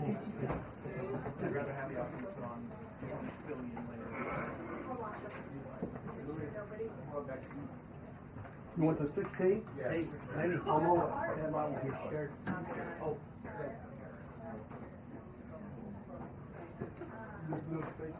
I'd rather have the option to put on a billion later. You want the 16? Yeah. Hey, Lenny, come over. Stand by with your shirt. Oh. There's no space.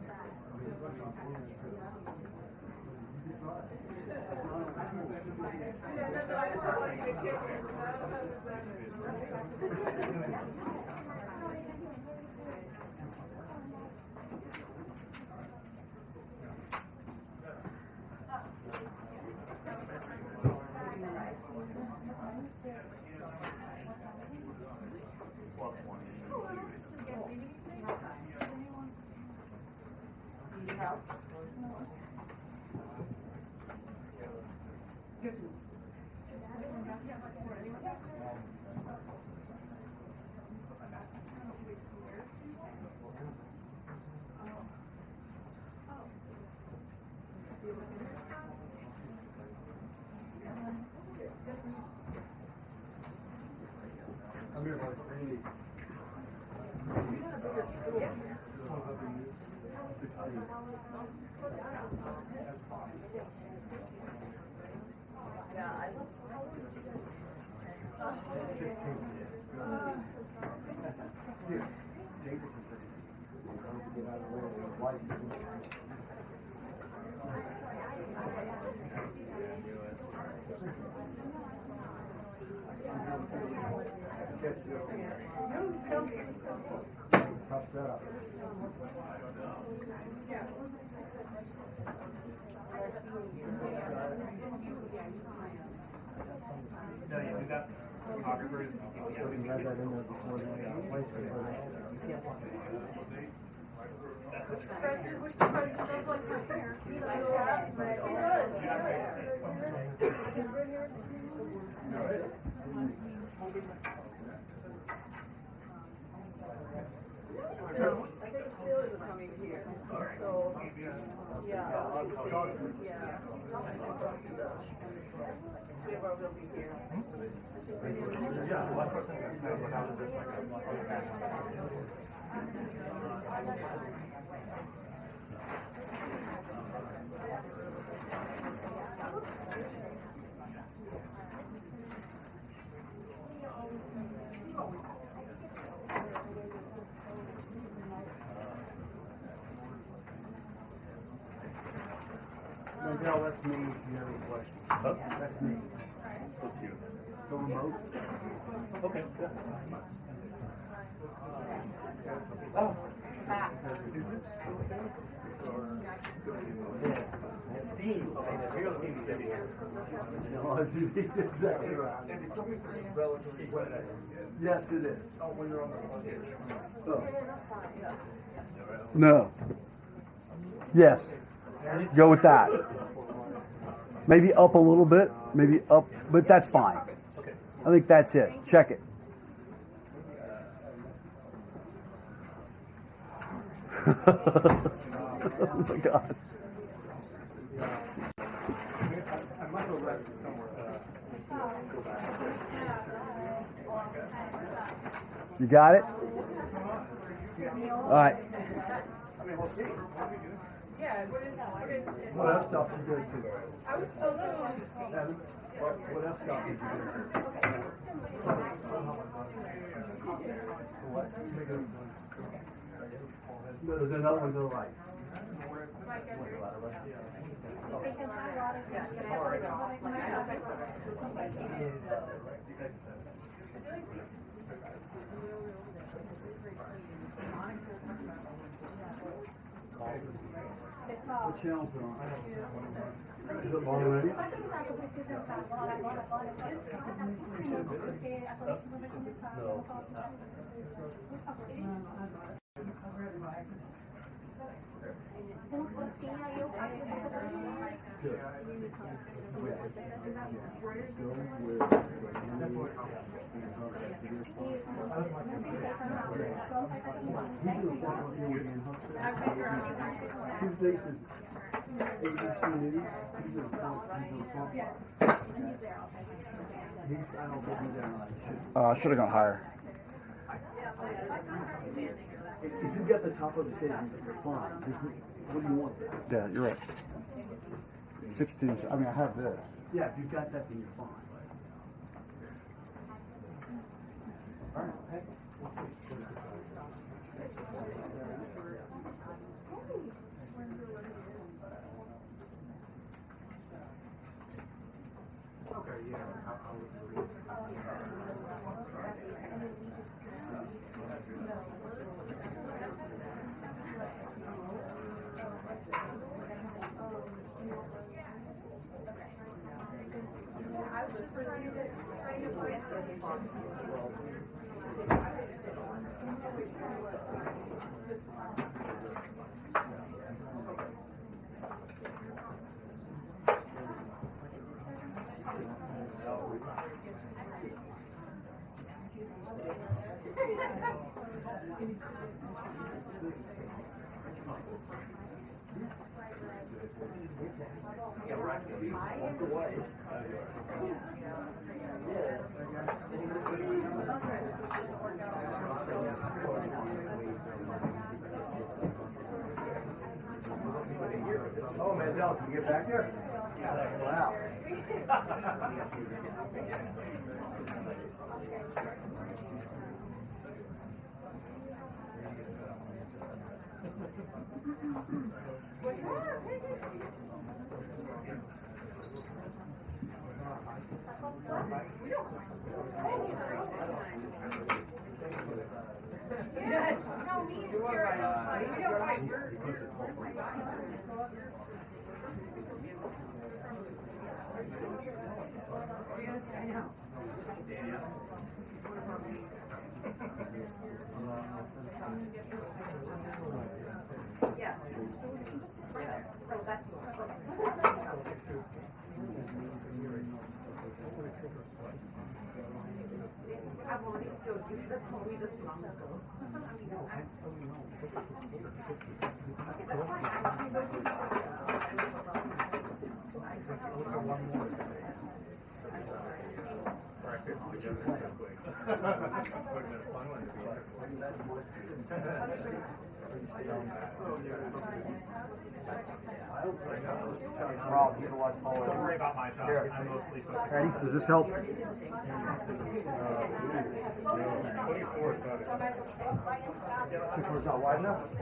I'm here like 80. This one's up in 16. Yeah, I love 16. Here, take it to 16. Get out of the way of those lights. Catch you. Tough setup. No, yeah, we got photographers. So we had that in there before the lights were put out. President, which the president does like her hair. He does. I think Steelers are coming here. So, yeah. We'll be here. Yeah, one person gets paid without just like Miguel, that's me if you have any questions. Huh? That's me. What's you? The remote. Okay. Oh. Is this exactly right. And you told me this is relatively wet. Yes, it is. Oh, when you're on the luggage. Oh. No. Yes. Go with that. Maybe up a little bit. Maybe up, but that's fine. I think that's it. Check it. Oh my God. I might go back somewhere. You got it? All right. I mean, we'll see. Yeah, what is What else stuff did you go to? I was so good. Evan, what else stuff did you go to? There's another one to the right. What channel's it on? Is it long already? Two things is ABC News. He's in the front. I don't think he's there. Should have gone higher. you've got the top of the stage, you're fine. What do you want there? Yeah, you're right. 16. I mean, I have this. Yeah, if you've got that, then you're fine. All right. Hey, we'll see. Okay, yeah. Oh, Mandel, can you get back there? Wow. No, me and Sarah, we don't fight. Yes, I know. Yeah. Oh, that's I've already stood. You should have told me this long ago. Okay, that's Rob, he's a lot taller. Don't worry about my top. I'm mostly focused. Ready? Does this help? 24 is about it. Which one's not wide enough?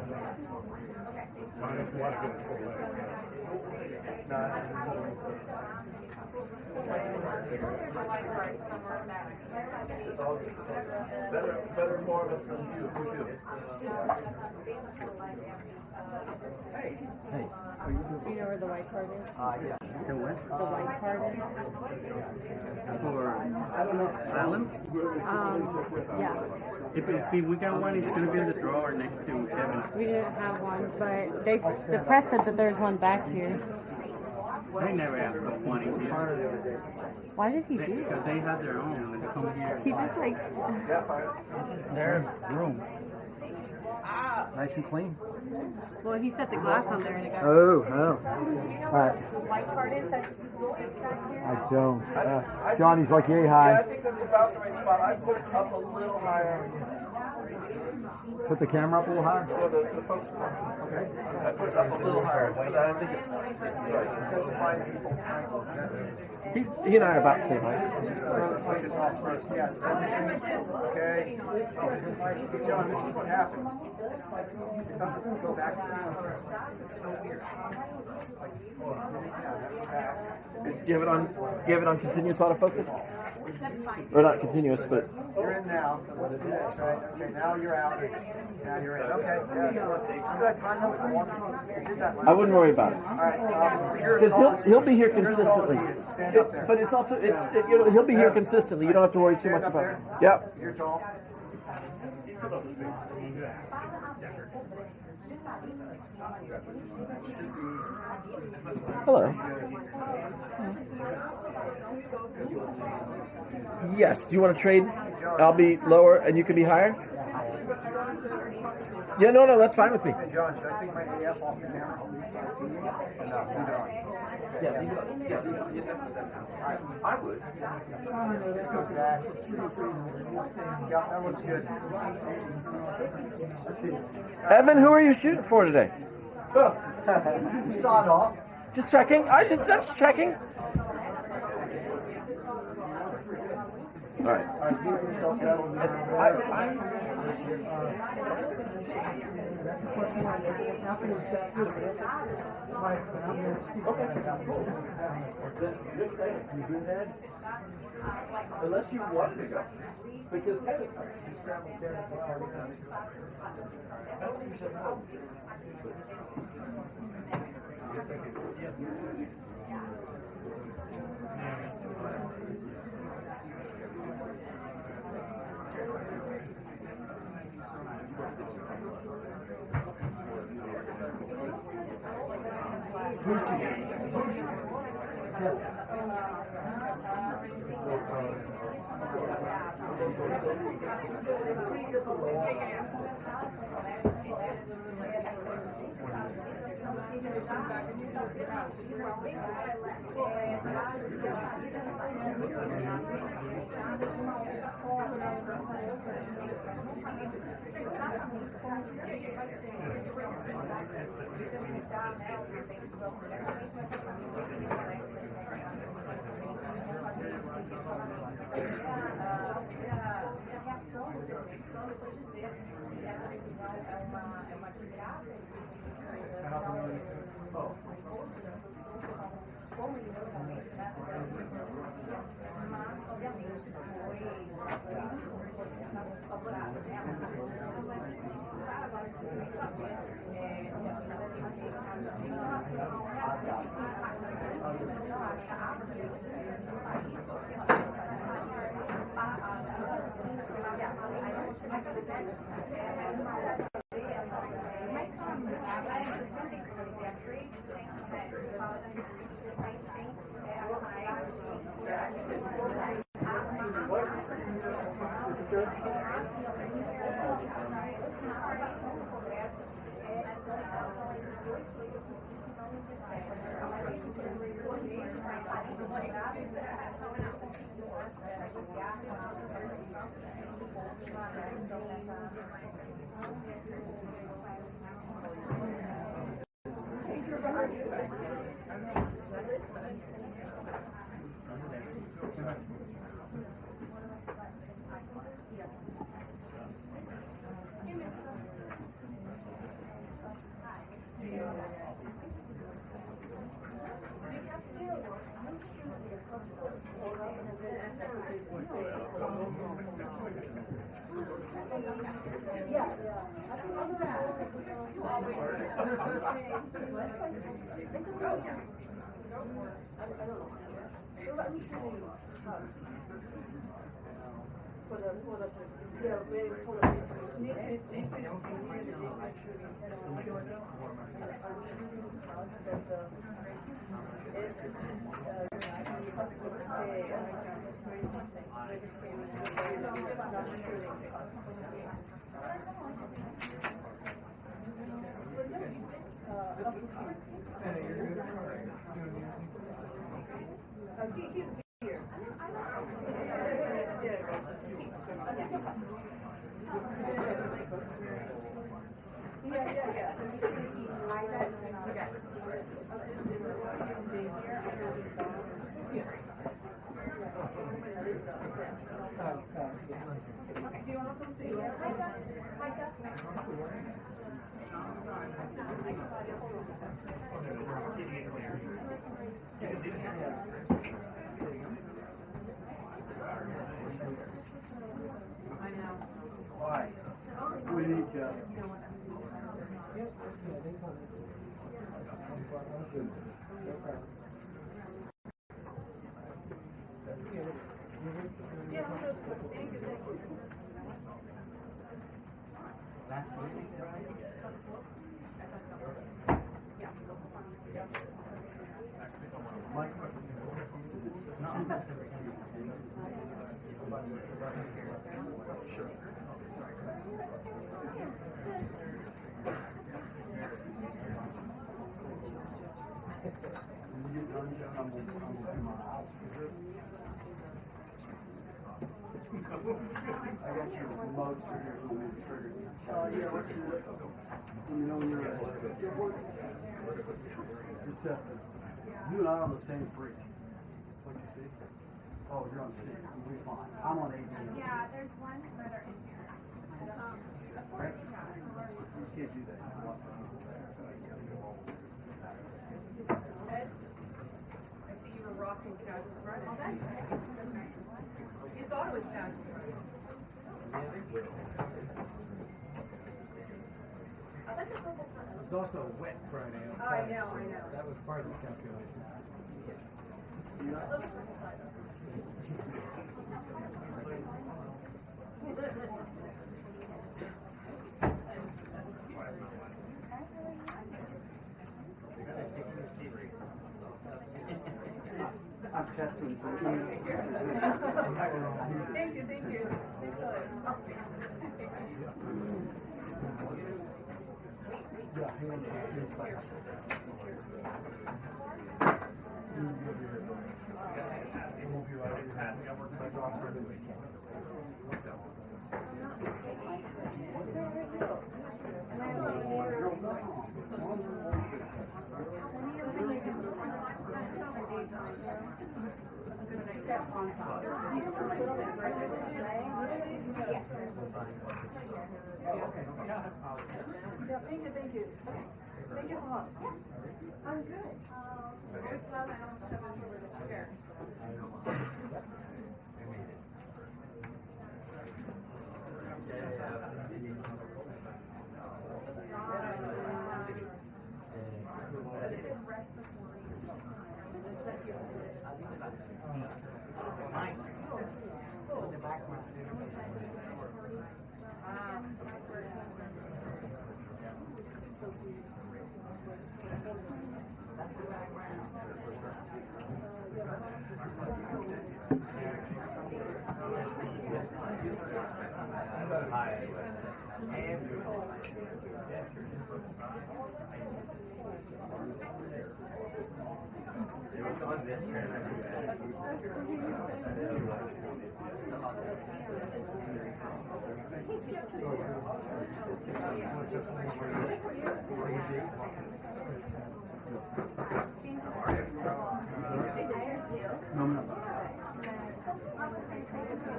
Mine is one good full leg. It's all good. Better more of us than you. Hey. Do you know where the white card is? Yeah. The what? The white card is? For Island? Yeah. If we got one, it's going to be in the drawer next to Kevin. We didn't have one, but the press said that there's one back here. They never have one in here. Why did he do Because that? they have their own. They come here. He just like, This is their room. Nice and clean. well, he set the glass on there and it got. Oh. All right. White card is that's back here. I don't. Johnny's like, yay high. I think that's about the right spot. I put it up a little higher Put the camera up a little higher. for the focus point. Okay. I put it up a little higher, but I think it's right. It's just to find people. He and I are about the same height. Focus off first. Yes. Okay. John, this is what happens. It doesn't go back to the focus. It's so weird. Like, You have it on continuous autofocus? Or not continuous, but you're in now. Let's do this, right? Okay, now you're out. Now you're in. Okay, yeah, it's going to take. I'm going to time up the walkies. You did that I wouldn't worry about it. All right. Because he'll be here consistently. Stand up there. But it's also he'll be here consistently. You don't have to worry too much about it. Yep. You're tall. Hello. Yes. Do you want to trade? I'll be lower and you can be higher. Yeah, no, that's fine with me. Hey, John, should I take my AF off the camera? No, leave it on. Yeah, leave it on. Yeah, leave it on. You definitely said that. I would. Go back. Yeah, that looks good. Let's see. Evan, who are you shooting for today? Sawed off. Just checking. Just checking. All right. All right, keep yourself settled. Unless you want to go. Because got your remote, so here's the main trigger. Let me know when you're ready. Just testing. You and I are on the same freak. What you see? Oh, you're on C. We'll be fine. I'm on A. Yeah, there's one further in here. Right? You can't do that. I see you were rocking Casual Friday. You thought it was Casual Friday. It's also a wet Friday Oh, outside. I know. That was part of the calculation. I'm testing for Thank you. Thanks Thank you so much. I'm good. Just glad I don't have to over the chair.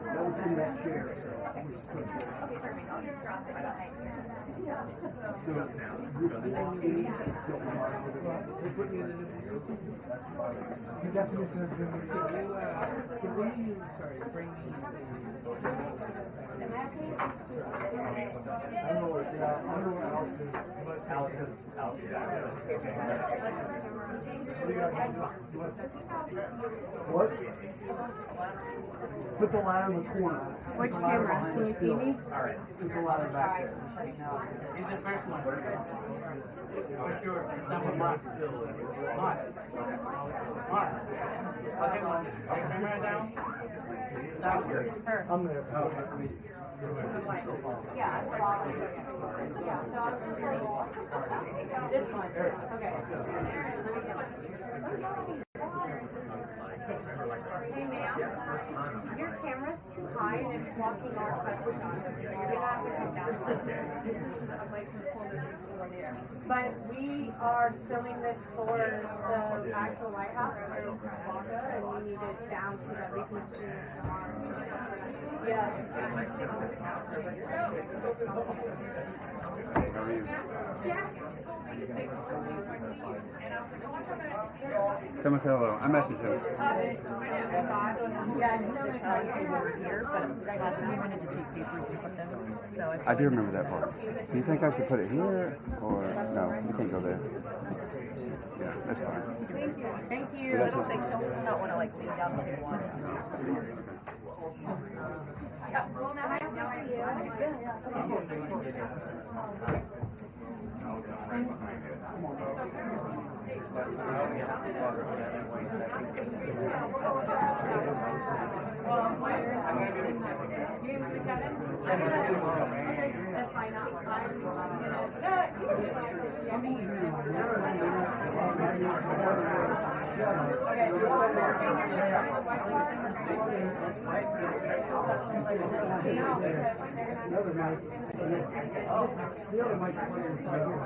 That was in that chair. So Bring me I don't know where Alex is. Alex is what? Put the ladder in the corner. Which camera? Can you see me? Alright. Put the ladder back there. He's the first one. For sure. It's not one box still. What? Okay, one. Camera down. Stop here. I'm there. Yeah, I'm following. Yeah, so I'm just like, this one. Okay. Hey ma'am, your camera's too high and it's blocking our touch on. You're gonna have to come down. But we are filming this for the actual lighthouse in Waka, and we need it down so that we can stream it from our. Yeah. Tell me hello. I messaged him. Yeah, it's still Here, but last time I wanted to take papers and put them. So I do remember that part. Do you think I should put it here or no? You can't go there. Yeah, that's fine. Thank you. I don't think so. I don't want to like lean down the water. Well, now I have no idea. That's fine. I'm gonna. Another mic. The other mic's playing inside here.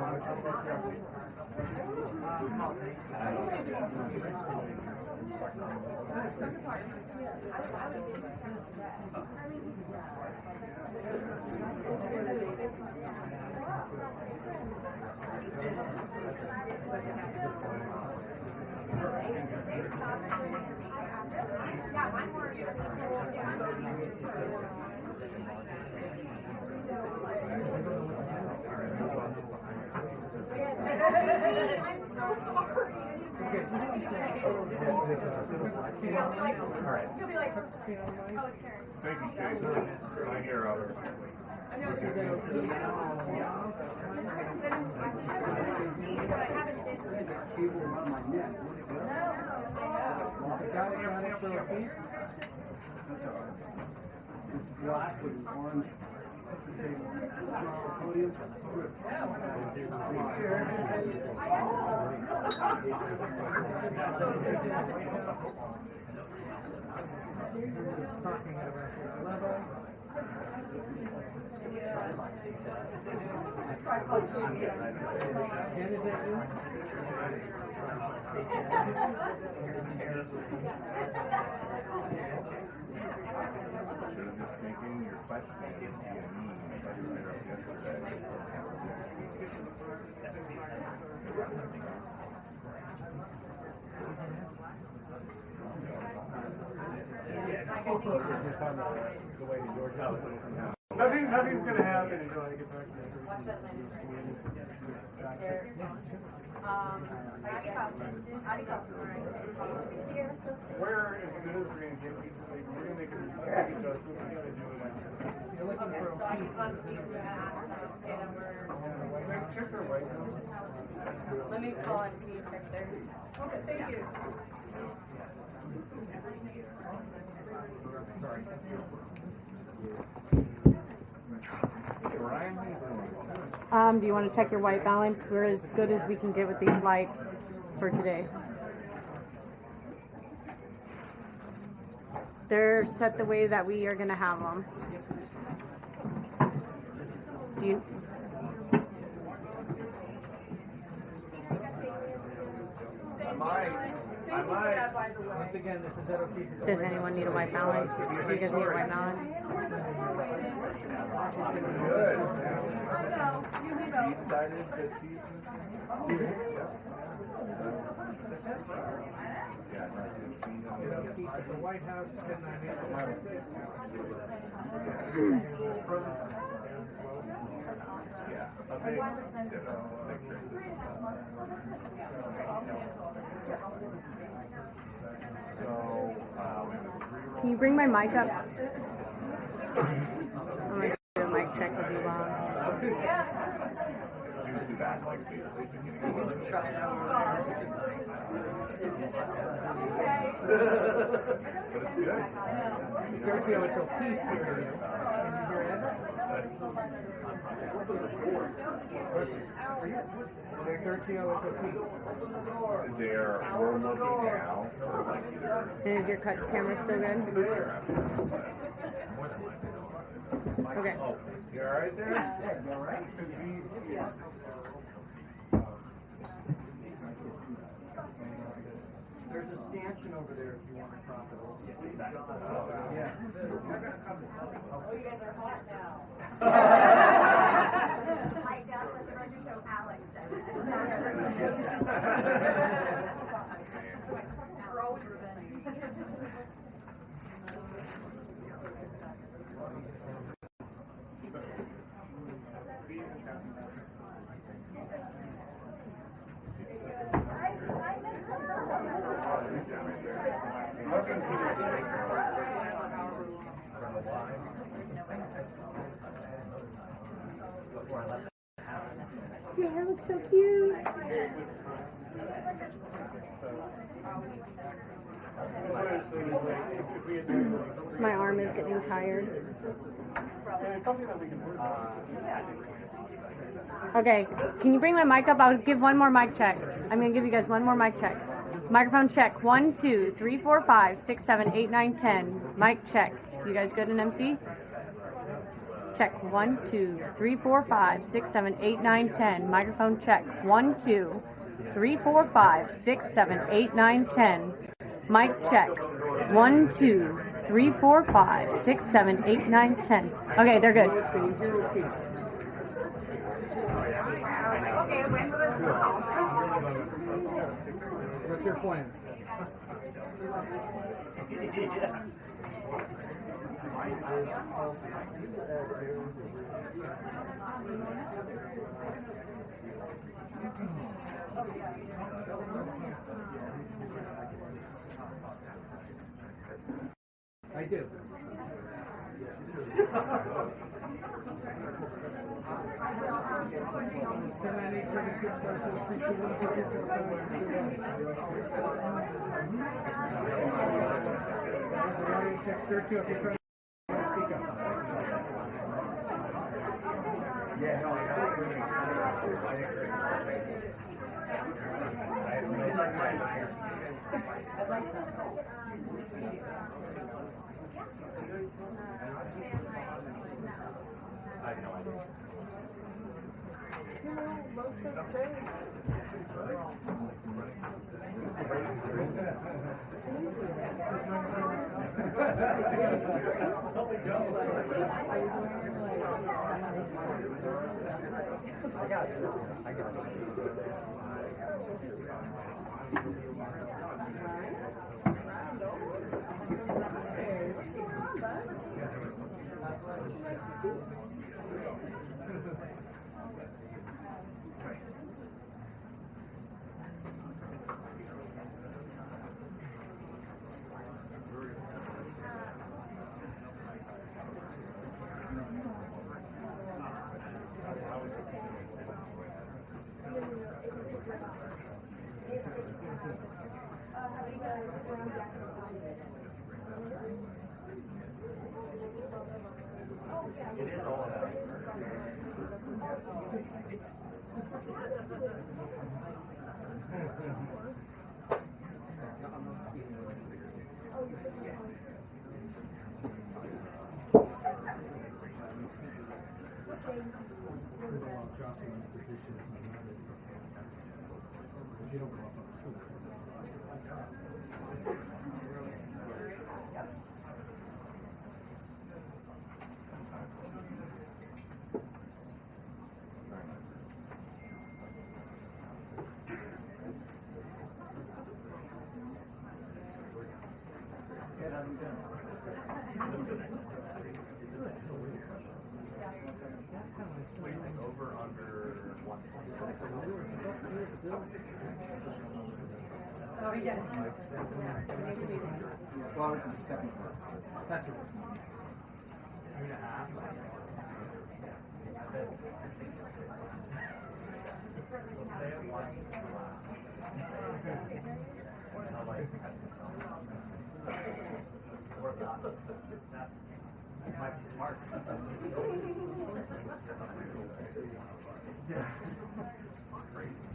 I'm so sorry. He'll be like, oh, it's Karen. Thank you, Jason. I hear of it. I know it's Cable around my neck. Got it for a fee? That's all right. It's black with an orange. That's the table. It's not the podium. It's good. Talking at around this level. Jen, is that you? Should have just taken your question via me yesterday. Nothing's gonna happen until I get back to Where is good as we're gonna get people, we're gonna make a adjustment, we gotta do it. You're looking for a fee. Check their weight. Let me call and see if they're there. okay, thank you. Sorry. Do you want to check your white balance? We're as good as we can get with these lights for today. They're set the way that we are going to have them. Do you? I might. Once again, this is ZOP. Does anyone need a white balance? Do you guys need a white balance? Good. You excited to see The White House, 1098. Can you bring my mic up? I'm going to do a mic check with you, Bob. But it's good. Sergio, it's a piece here. Can you hear it? Sergio, it's a piece. We're looking now for like either. Is your cuts camera still good? Okay. You all right there? Yeah, you all right? There's a stanchion over there if you want to prop it over. Yeah. Oh, you guys are hot now. Like that's what the Roger Show Alex said. We're always revenge. Your hair looks so cute. My arm is getting tired. Okay, can you bring my mic up? I'll give one more mic check. I'm going to give you guys one more mic check. Microphone check. 1, 2, 3, 4, 5, 6, 7, 8, 9, 10. Mic check. You guys good in MC? Check. 1, 2, 3, 4, 5, 6, 7, 8, 9, 10. Microphone check. 1, 2, 3, 4, 5, 6, 7, 8, 9, 10. Mic check. 1, 2, 3, 4, 5, 6, 7, 8, 9, 10. Okay, they're good. What's your plan? I do. Check stir two if you're trying to speak up. Yeah, no, I agree. I have no idea. It is all about Jocelyn's position is not another. But you don't go up on the school. over under 1. Oh, yes. Well, it's the second time. That's what it's 2.5. We'll say it once. Or not. That might be smart. Yeah.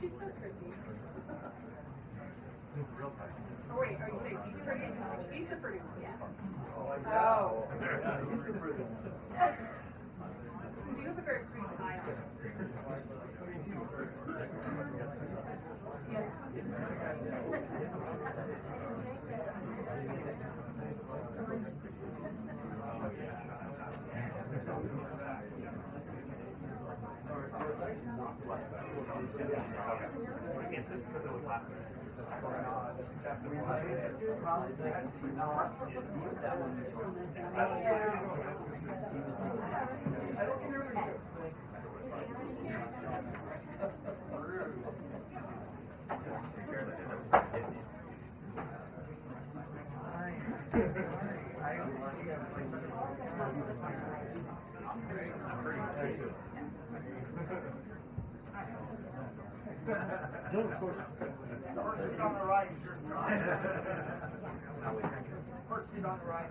She's so tricky. Real tight. Oh, wait, are you saying he's pretty? He's the pretty one. Yeah. Oh. Yeah, he's the pretty one. You have a very pretty tie on. Yes, this is because it was last minute. Don't, of course. First seat on the right is yours, John. First seat on the right.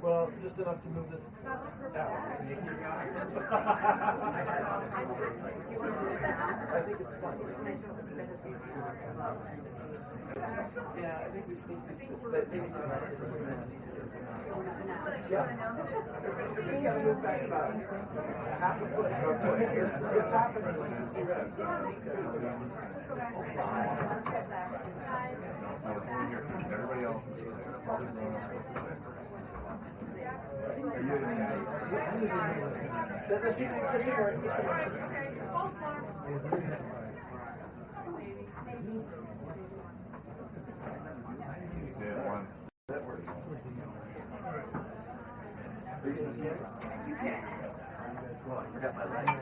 Well, just enough to move this out. I think it's fine. Yeah, I think we just need to maybe do that. Yeah. We just gotta move back about half a foot. It's happening. Just be ready. Everybody else is That works. Well, I forgot my legs.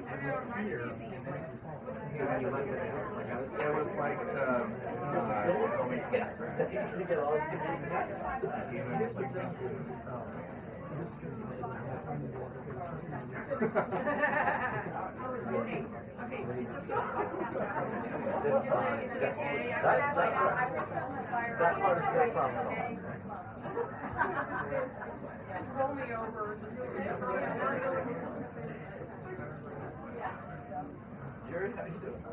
it was like That part is no problem at all. Just roll me over. Jared, how you doing?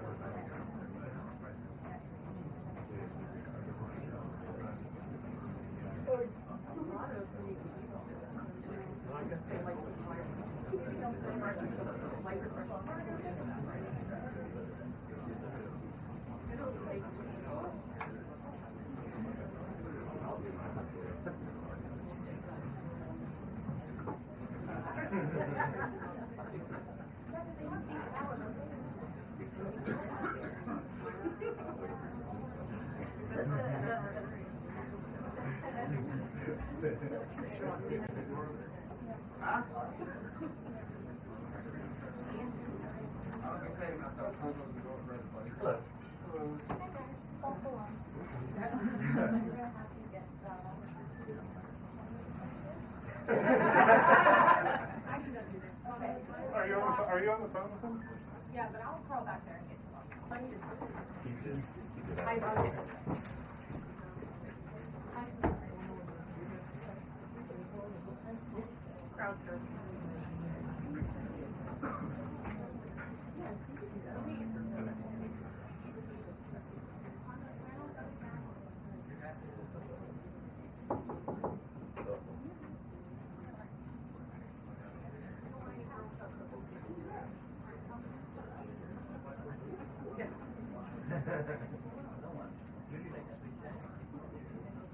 Hello. Are you on the phone with him? Yeah, but I'll crawl back there and get some. Hi, crowd surfing.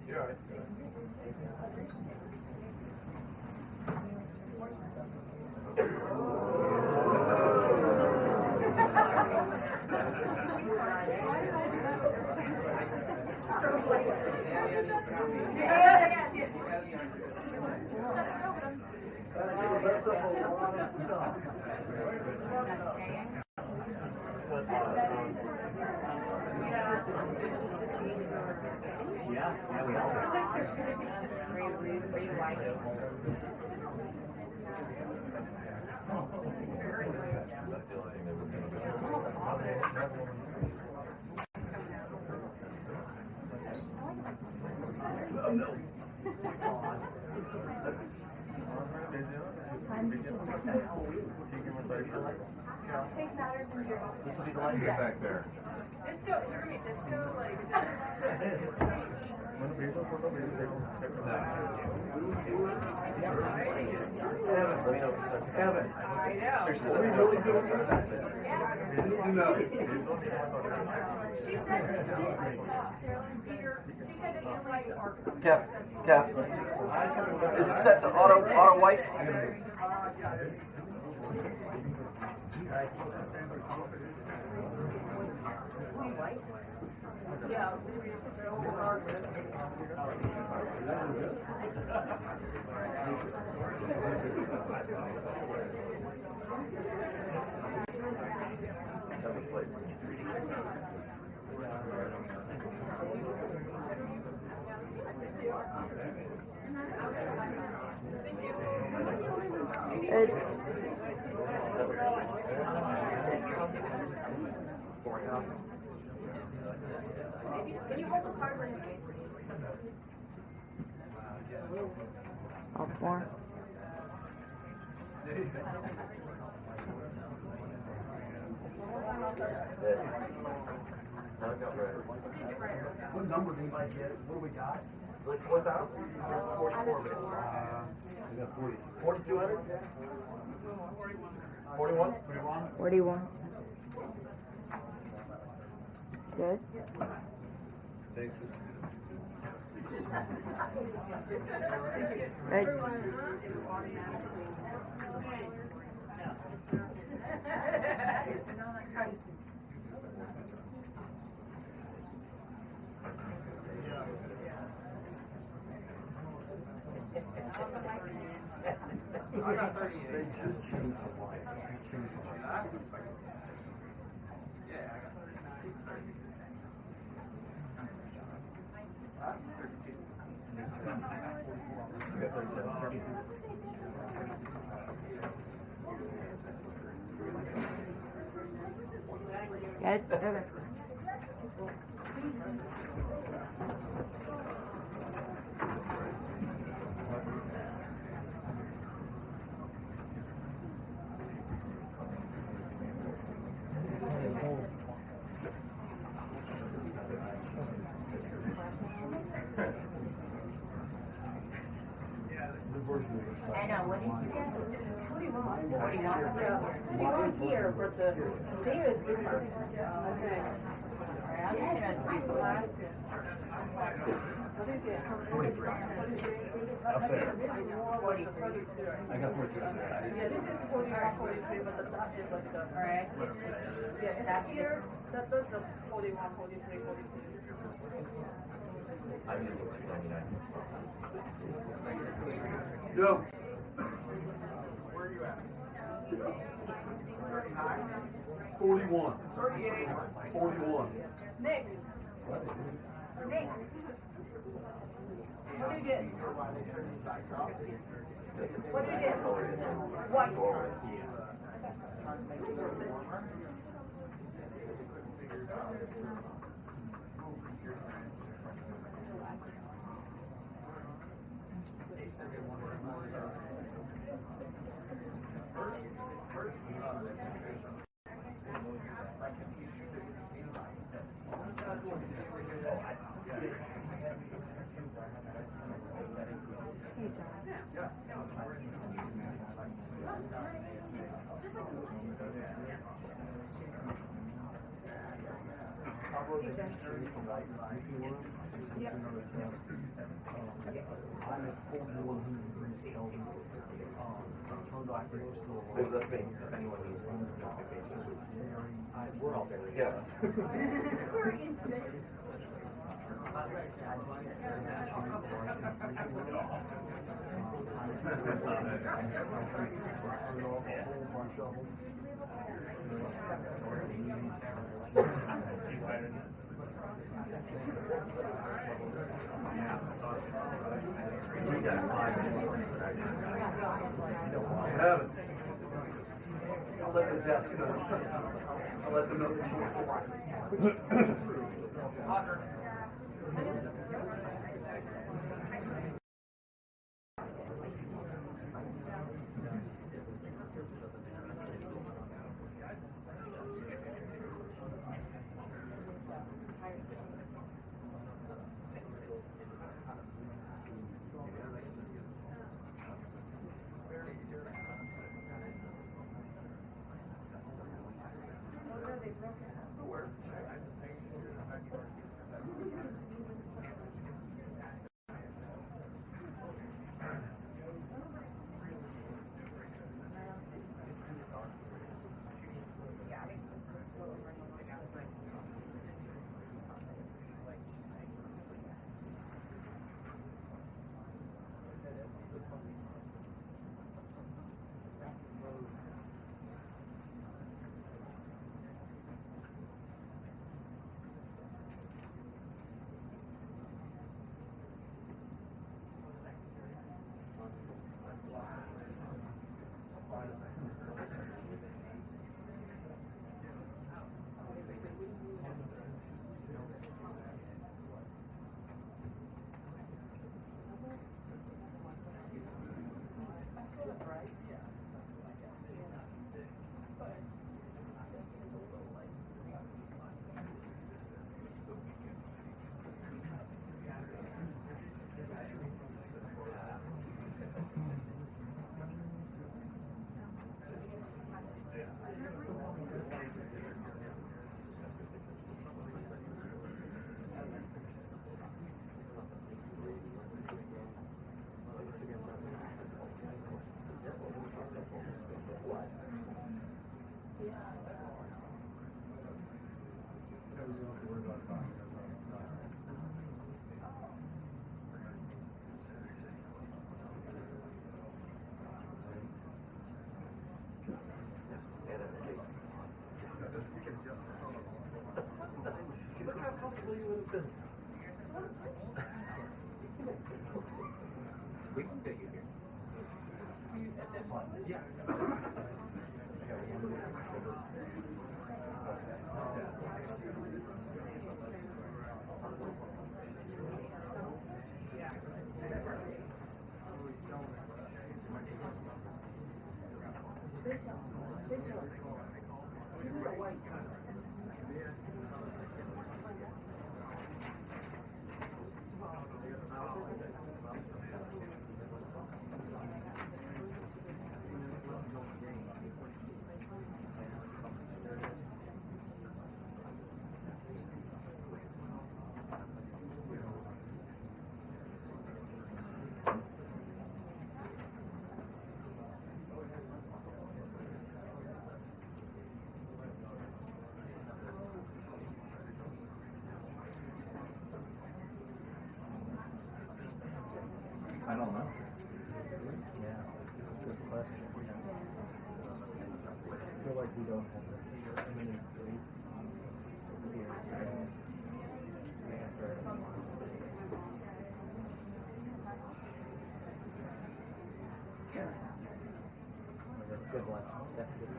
You're all right. That's a lot of stuff. Take matters into your own. This will be the light. Get back there. Disco, is there gonna be a disco? Like, Let me know if it starts. Kevin, Seriously, are let we me know really if doing it starts. this? No. she said this is it. I saw Carolyn Cedar. She said this is like the arc. Cap. Is it set to auto white? Yeah. That looks like. That Can you hold the card for his face? All four. What number do you like get? What do we got? Like 4,000? 44 minutes. I got 40. 4,200? 41? 41. Good. Thanks. Good. They just changed the line. Just changed the line. Good. Okay. I know, what did you get? 41. Here, but the data is different. Up there. I got 43. Yeah, this is 41, 43, but the dot is like the. Alright. Yeah, that's here, that's the 41, 43, 42. I'm using 299. Yo. 41. 41. Nick. Nick. What do you get? What do you get? White. I'm at 4,100 degrees Kelvin. Turns out I can go still Maybe that's me. If anyone needs notifications. we're all there. Yes. We're into it. I'll let the desk know. I'll let them know the choice. been. We can get you here. Yeah. I don't know. Yeah, good question. I feel like we don't have this many space here to answer. That's a good one. That's a good one.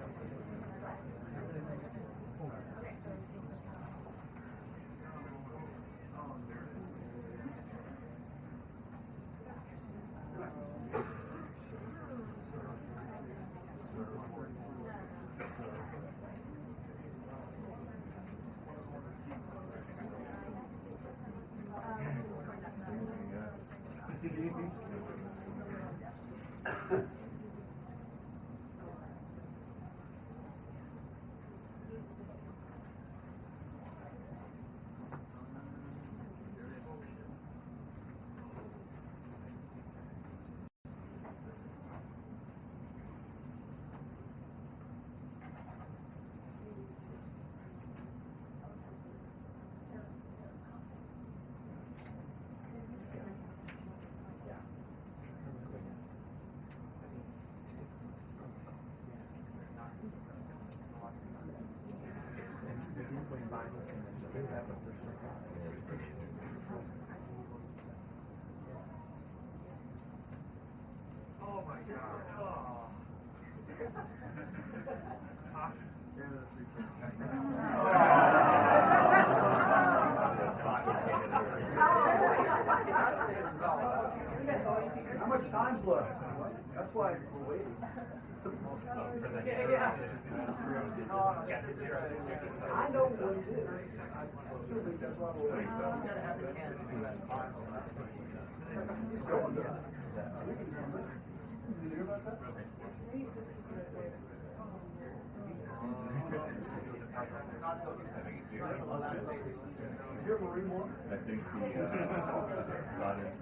Oh my god. Oh. How much time's left? That's why we're waiting. I know what it is. I still think that's why we're waiting. He's going there. Did you hear about that? Here, Marie Moore. I think the thought is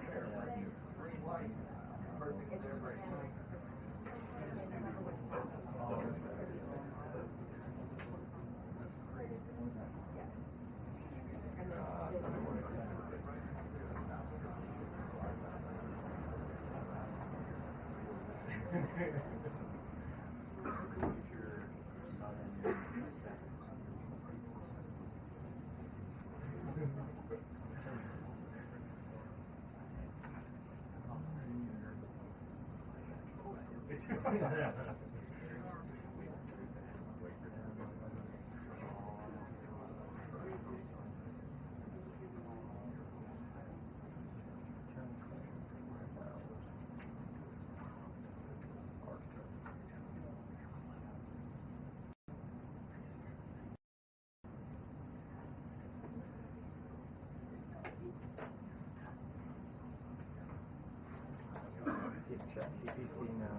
See if ChatGPT now.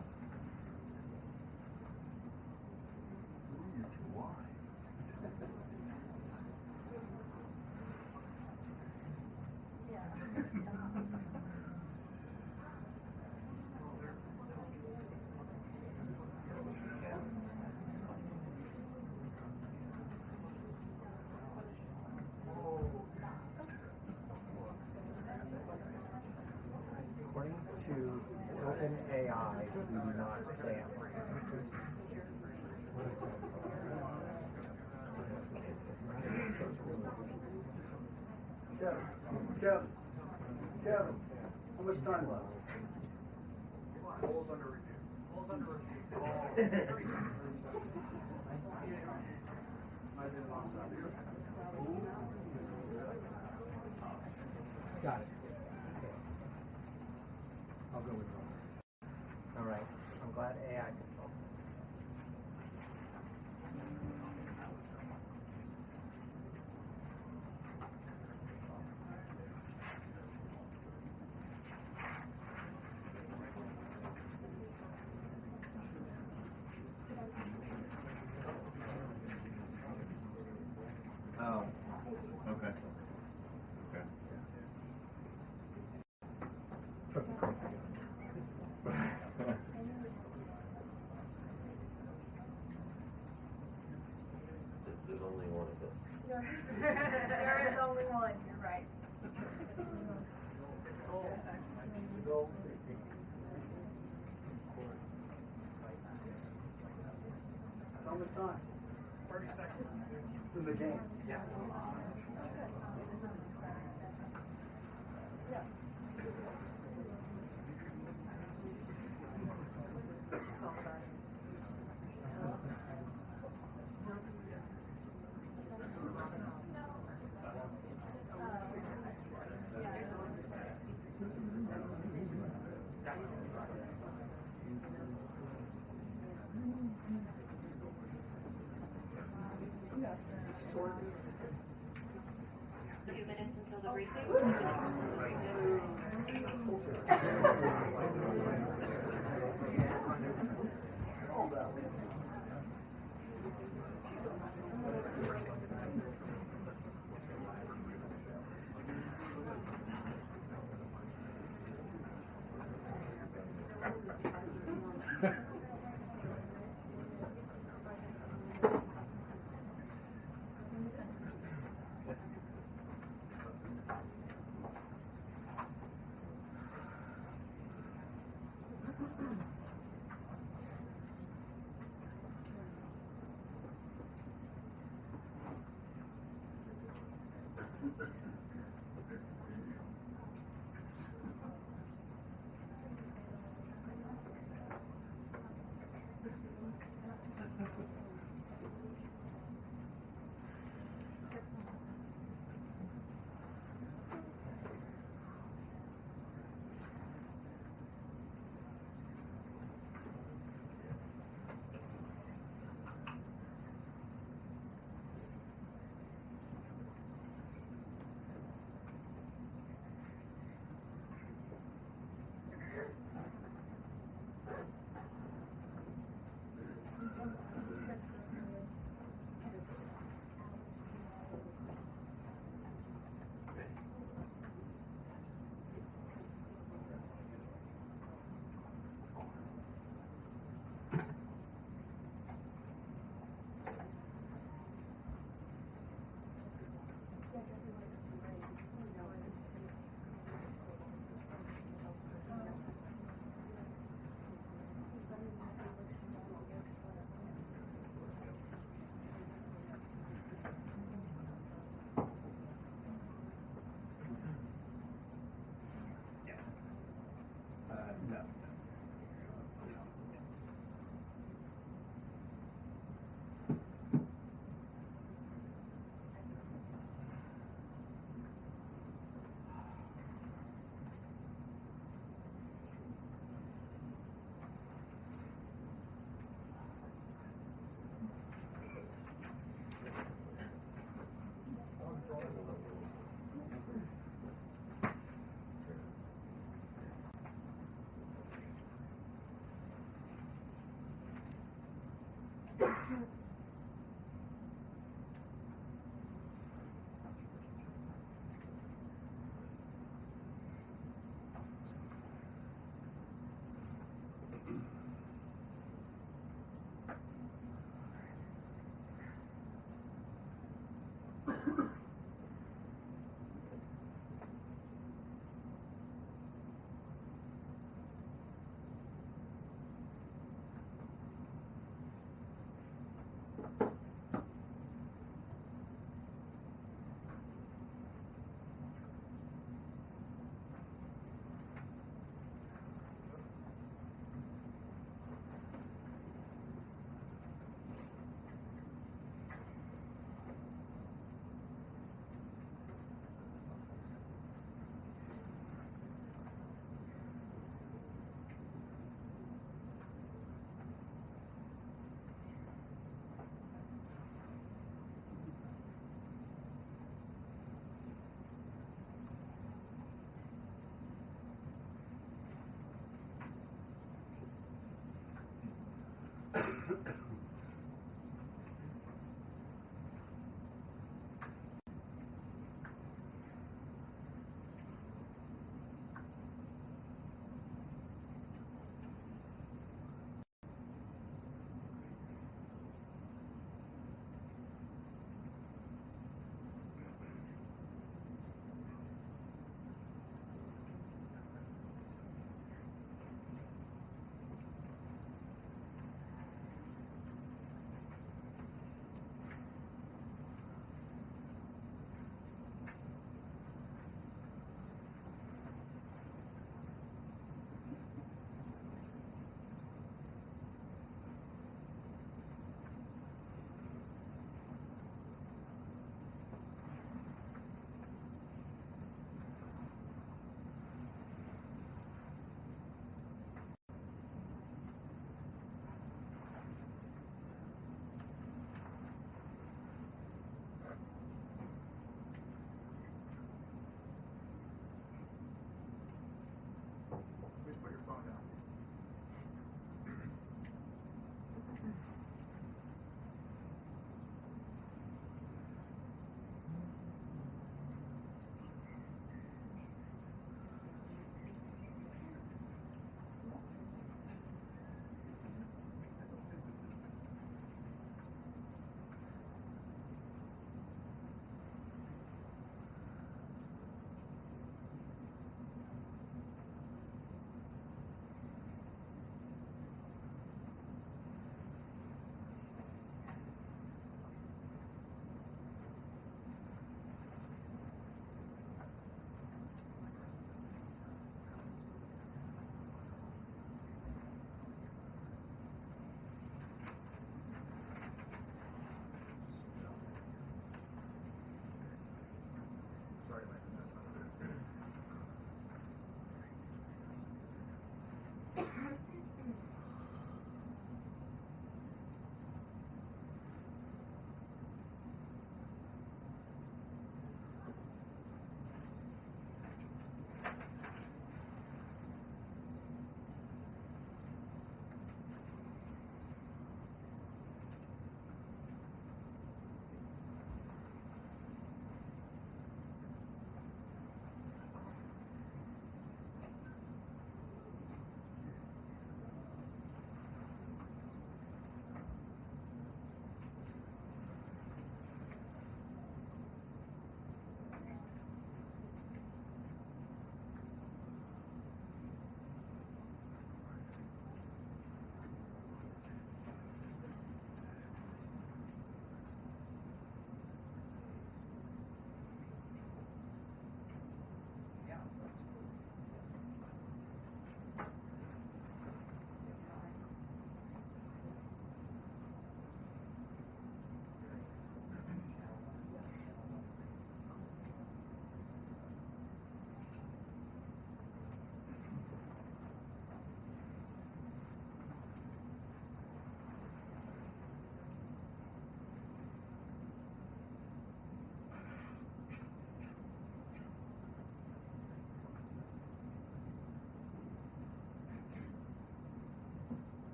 You're too wide. According to OpenAI, we do not stand. Yeah, Kevin, how much time left? Polls under review. Got it. I'll go with that. All right. I'm glad AI consultants. Oh. Okay. Okay. There's only one of them. There is only one, you're right. How much time? 30 seconds. In the game? Yeah.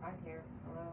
Hi, here. Hello.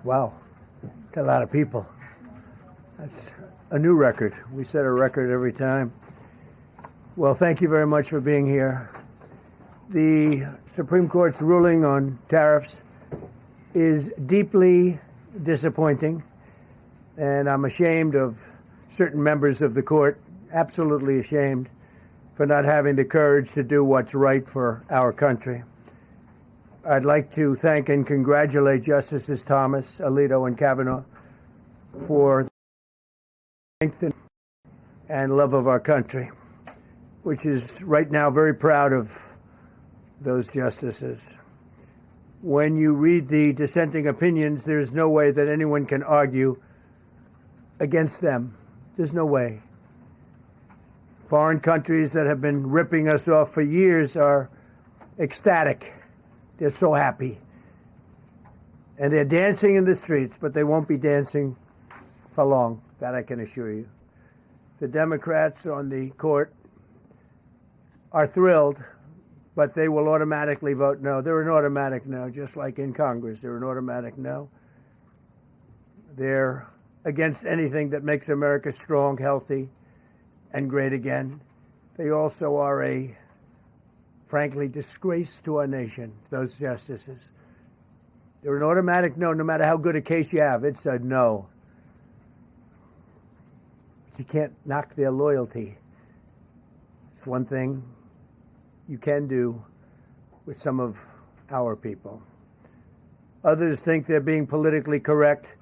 Wow, that's a lot of people. That's a new record. We set a record every time. Well, thank you very much for being here. The Supreme Court's ruling on tariffs is deeply disappointing, and I'm ashamed of certain members of the court, absolutely ashamed, for not having the courage to do what's right for our country. I'd like to thank and congratulate Justices Thomas, Alito, and Kavanaugh for the strength and love of our country, which is right now very proud of those justices. When you read the dissenting opinions, there's no way that anyone can argue against them. There's no way. Foreign countries that have been ripping us off for years are ecstatic. They're so happy. And they're dancing in the streets, but they won't be dancing for long, that I can assure you. The Democrats on the court are thrilled, but they will automatically vote no. They're an automatic no, just like in Congress. They're an automatic no. They're against anything that makes America strong, healthy, and great again. They also are a, frankly, disgrace to our nation, those justices. They're an automatic no, no matter how good a case you have. It's a no. But you can't knock their loyalty. It's one thing you can do with some of our people. Others think they're being politically correct,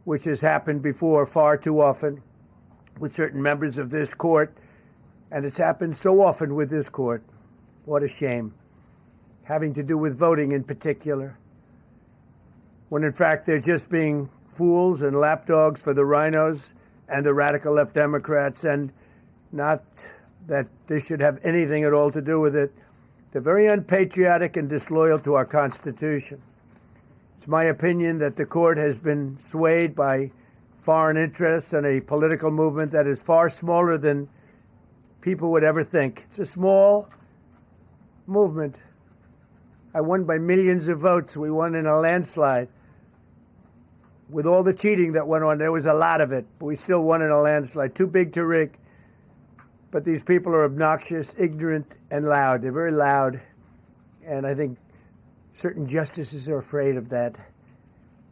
which has happened before far too often with certain members of this court, and it's happened so often with this court. What a shame. Having to do with voting in particular, when in fact they're just being fools and lapdogs for the rhinos and the radical left Democrats, and not that this should have anything at all to do with it. They're very unpatriotic and disloyal to our Constitution. It's my opinion that the court has been swayed by foreign interests and a political movement that is far smaller than people would ever think. It's a small movement. I won by millions of votes. We won in a landslide. With all the cheating that went on, there was a lot of it, but we still won in a landslide. Too big to rig. But these people are obnoxious, ignorant, and loud. They're very loud. And I think certain justices are afraid of that.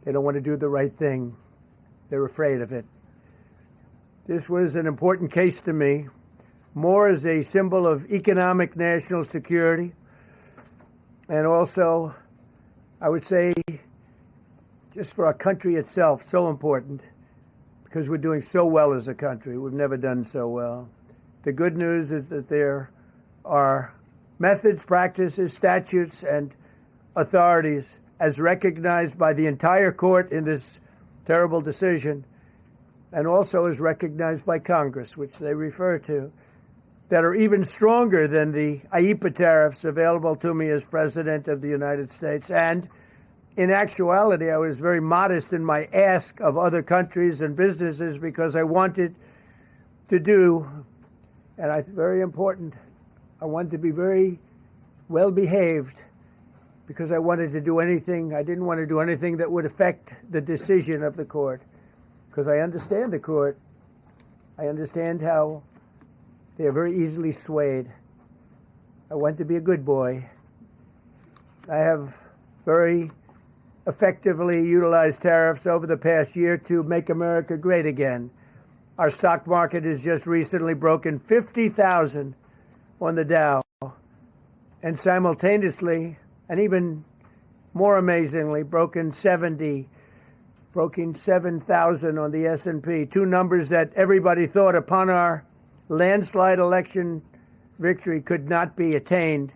They don't want to do the right thing. They're afraid of it. This was an important case to me, more as a symbol of economic national security, and also, I would say, just for our country itself, so important, because we're doing so well as a country. We've never done so well. The good news is that there are methods, practices, statutes, and authorities, as recognized by the entire court in this terrible decision, and also as recognized by Congress, which they refer to, that are even stronger than the IEEPA tariffs available to me as President of the United States. And in actuality, I was very modest in my ask of other countries and businesses because I wanted to do, and it's very important, I wanted to be very well behaved because I wanted to do anything, I didn't want to do anything that would affect the decision of the court, because I understand the court. I understand how they are very easily swayed. I want to be a good boy. I have very effectively utilized tariffs over the past year to make America great again. Our stock market has just recently broken 50,000 on the Dow, and simultaneously, and even more amazingly, broken 7,000 on the S&P, two numbers that everybody thought upon our landslide election victory could not be attained.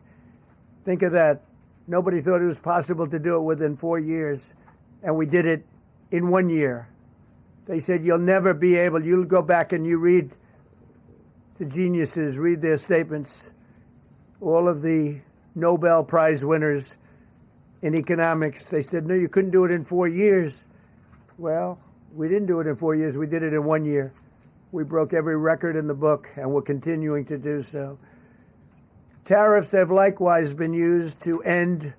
Think of that. Nobody thought it was possible to do it within 4 years, and we did it in 1 year. They said, you'll never be able, you'll go back and you read the geniuses, read their statements, all of the Nobel Prize winners in economics. They said, no, you couldn't do it in 4 years. Well, we didn't do it in 4 years. We did it in 1 year. We broke every record in the book, and we're continuing to do so. Tariffs have likewise been used to end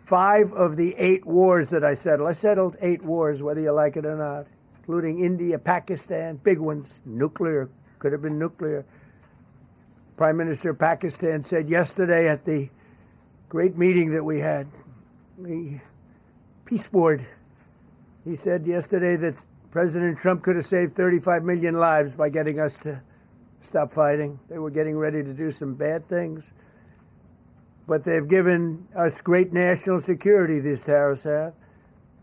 5 of the 8 wars that I settled. I settled 8 wars, whether you like it or not, including India, Pakistan, big ones, nuclear, could have been nuclear. Prime Minister of Pakistan said yesterday at the great meeting that we had, the Peace Board, he said yesterday that President Trump could have saved 35 million lives by getting us to stop fighting. They were getting ready to do some bad things. But they've given us great national security, these tariffs have.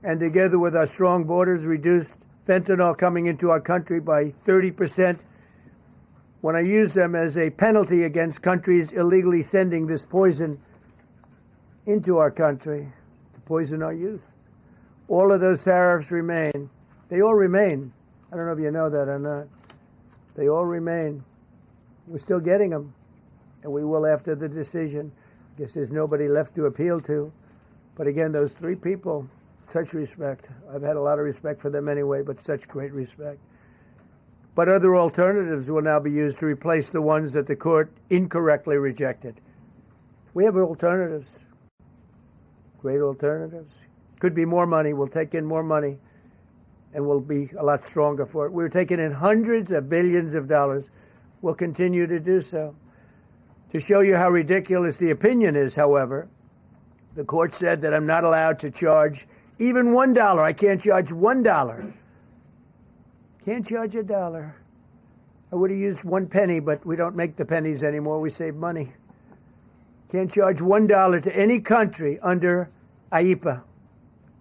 And together with our strong borders, reduced fentanyl coming into our country by 30%. When I use them as a penalty against countries illegally sending this poison into our country to poison our youth. All of those tariffs remain. They all remain. I don't know if you know that or not. They all remain. We're still getting them, and we will after the decision. I guess there's nobody left to appeal to. But again, those 3 people, such respect. I've had a lot of respect for them anyway, but such great respect. But other alternatives will now be used to replace the ones that the court incorrectly rejected. We have alternatives, great alternatives. Could be more money. We'll take in more money, and we'll be a lot stronger for it. We're taking in hundreds of billions of dollars. We'll continue to do so. To show you how ridiculous the opinion is, however, the court said that I'm not allowed to charge even $1. I can't charge $1. Can't charge $1. I would have used 1 penny, but we don't make the pennies anymore. We save money. Can't charge $1 to any country under IEPA.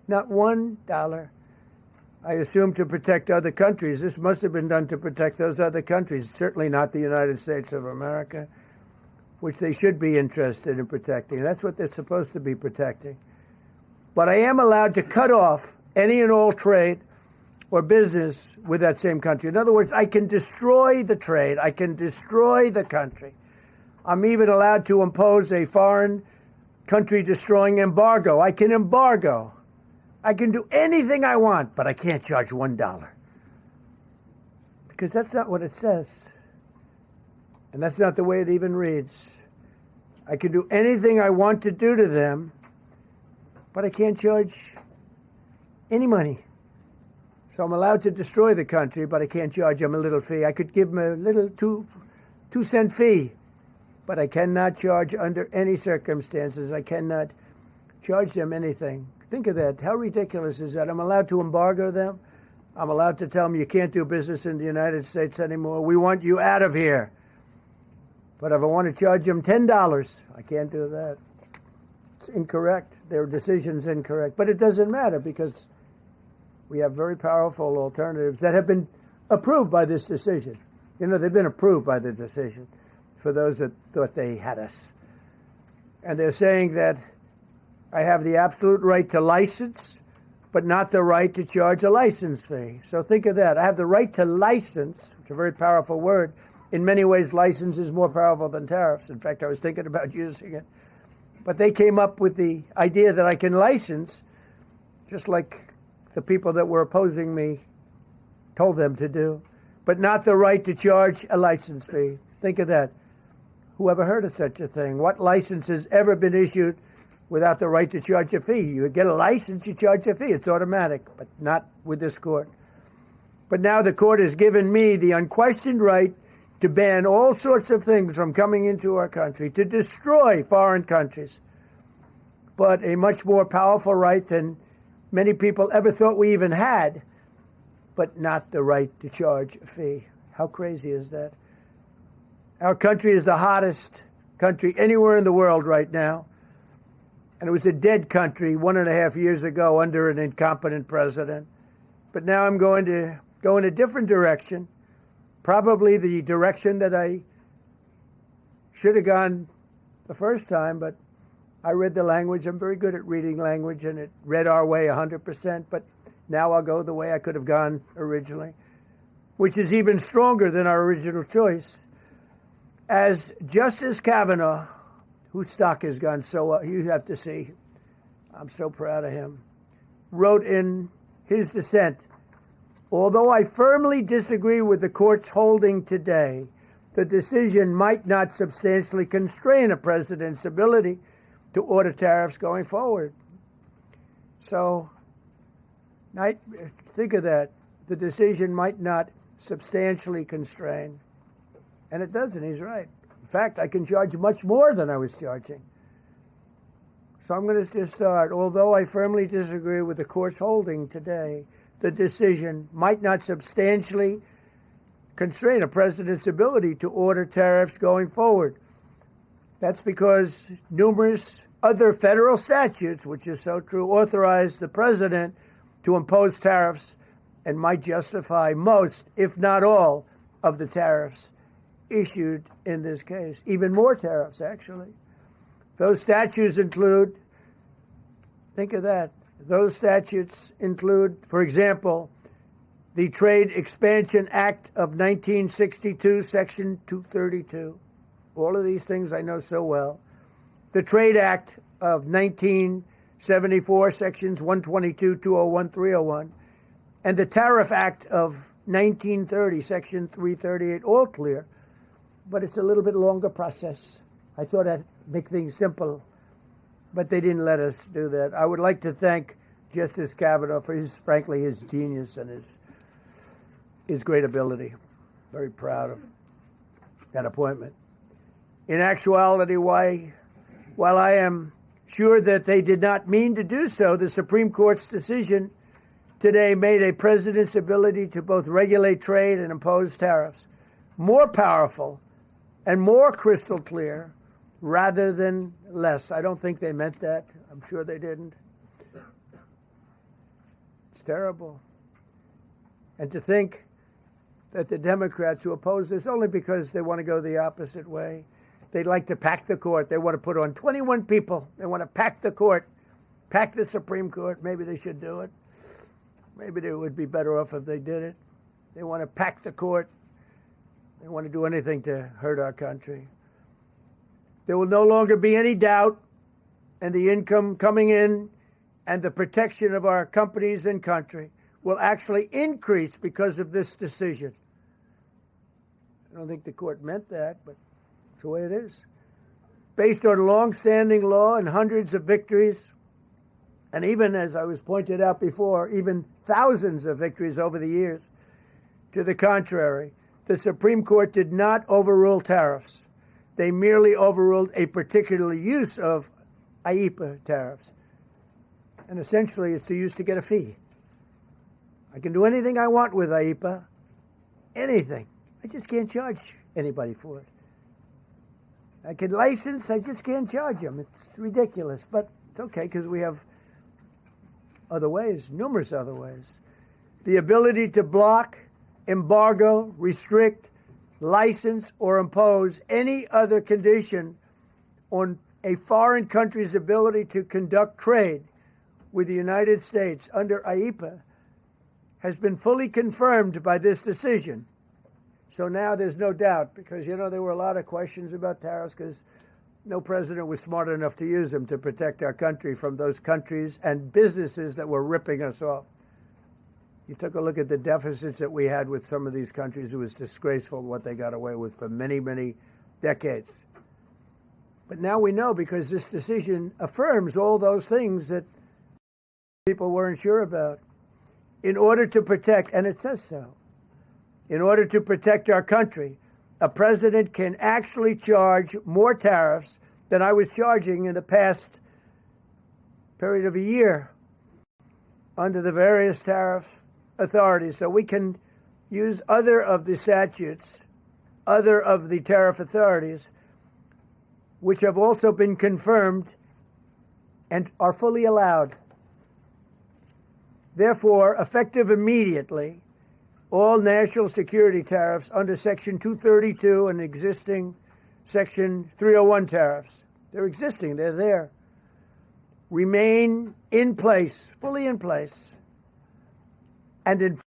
Not $1. I assume to protect other countries. This must have been done to protect those other countries, certainly not the United States of America, which they should be interested in protecting. That's what they're supposed to be protecting. But I am allowed to cut off any and all trade or business with that same country. In other words, I can destroy the trade. I can destroy the country. I'm even allowed to impose a foreign country destroying embargo. I can embargo. I can do anything I want, but I can't charge $1. Because that's not what it says. And that's not the way it even reads. I can do anything I want to do to them, but I can't charge any money. So I'm allowed to destroy the country, but I can't charge them a little fee. I could give them a little 2-cent fee, but I cannot charge under any circumstances. I cannot charge them anything. Think of that. How ridiculous is that? I'm allowed to embargo them. I'm allowed to tell them you can't do business in the United States anymore. We want you out of here. But if I want to charge them $10, I can't do that. It's incorrect. Their decision's incorrect. But it doesn't matter because we have very powerful alternatives that have been approved by this decision. You know, they've been approved by the decision for those that thought they had us. And they're saying that I have the absolute right to license, but not the right to charge a license fee. So think of that. I have the right to license, which is a very powerful word. In many ways, license is more powerful than tariffs. In fact, I was thinking about using it. But they came up with the idea that I can license, just like the people that were opposing me told them to do, but not the right to charge a license fee. Think of that. Who ever heard of such a thing? What license has ever been issued without the right to charge a fee? You get a license, you charge a fee. It's automatic, but not with this court. But now the court has given me the unquestioned right to ban all sorts of things from coming into our country, to destroy foreign countries, but a much more powerful right than many people ever thought we even had, but not the right to charge a fee. How crazy is that? Our country is the hottest country anywhere in the world right now. And it was a dead country 1.5 years ago under an incompetent president. But now I'm going to go in a different direction, probably the direction that I should have gone the first time, but I read the language. I'm very good at reading language, and it read our way 100%, but now I'll go the way I could have gone originally, which is even stronger than our original choice. As Justice Kavanaugh, whose stock has gone so well, you have to see, I'm so proud of him, wrote in his dissent, although I firmly disagree with the court's holding today, the decision might not substantially constrain a president's ability to order tariffs going forward. So, think of that. The decision might not substantially constrain. And it doesn't. He's right. In fact, I can charge much more than I was charging. So I'm going to just start. Although I firmly disagree with the court's holding today, the decision might not substantially constrain a president's ability to order tariffs going forward. That's because numerous other federal statutes, which is so true, authorize the president to impose tariffs and might justify most, if not all, of the tariffs issued in this case. Even more tariffs, actually. Those statutes include, think of that, those statutes include, for example, the Trade Expansion Act of 1962, Section 232. All of these things I know so well. The Trade Act of 1974, Sections 122, 201, 301. And the Tariff Act of 1930, Section 338, all clear. But it's a little bit longer process. I thought I'd make things simple, but they didn't let us do that. I would like to thank Justice Kavanaugh for frankly, his genius and his great ability. Very proud of that appointment. In actuality, while I am sure that they did not mean to do so, the Supreme Court's decision today made a president's ability to both regulate trade and impose tariffs more powerful and more crystal clear rather than less. I don't think they meant that. I'm sure they didn't. It's terrible. And to think that the Democrats who oppose this only because they want to go the opposite way, they'd like to pack the court. They want to put on 21 people. They want to pack the court, pack the Supreme Court. Maybe they should do it. Maybe they would be better off if they did it. They want to pack the court. They want to do anything to hurt our country. There will no longer be any doubt, and the income coming in and the protection of our companies and country will actually increase because of this decision. I don't think the court meant that, but it's the way it is. Based on long-standing law and hundreds of victories, and even, as I was pointed out before, even thousands of victories over the years, to the contrary, the Supreme Court did not overrule tariffs. They merely overruled a particular use of IEEPA tariffs. And essentially, it's used to get a fee. I can do anything I want with IEEPA, anything. I just can't charge anybody for it. I can license, I just can't charge them. It's ridiculous, but it's okay because we have other ways, numerous other ways. The ability to block, embargo, restrict, license, or impose any other condition on a foreign country's ability to conduct trade with the United States under IEEPA has been fully confirmed by this decision. So now there's no doubt, because, there were a lot of questions about tariffs because no president was smart enough to use them to protect our country from those countries and businesses that were ripping us off. You took a look at the deficits that we had with some of these countries. It was disgraceful what they got away with for many, many decades. But now we know, because this decision affirms all those things that people weren't sure about. In order to protect, and it says so, in order to protect our country, a president can actually charge more tariffs than I was charging in the past period of a year under the various tariff authorities. So we can use other of the statutes, other of the tariff authorities, which have also been confirmed and are fully allowed. Therefore, effective immediately, all national security tariffs under Section 232 and existing Section 301 tariffs, they're existing, they're there, remain in place, fully in place. And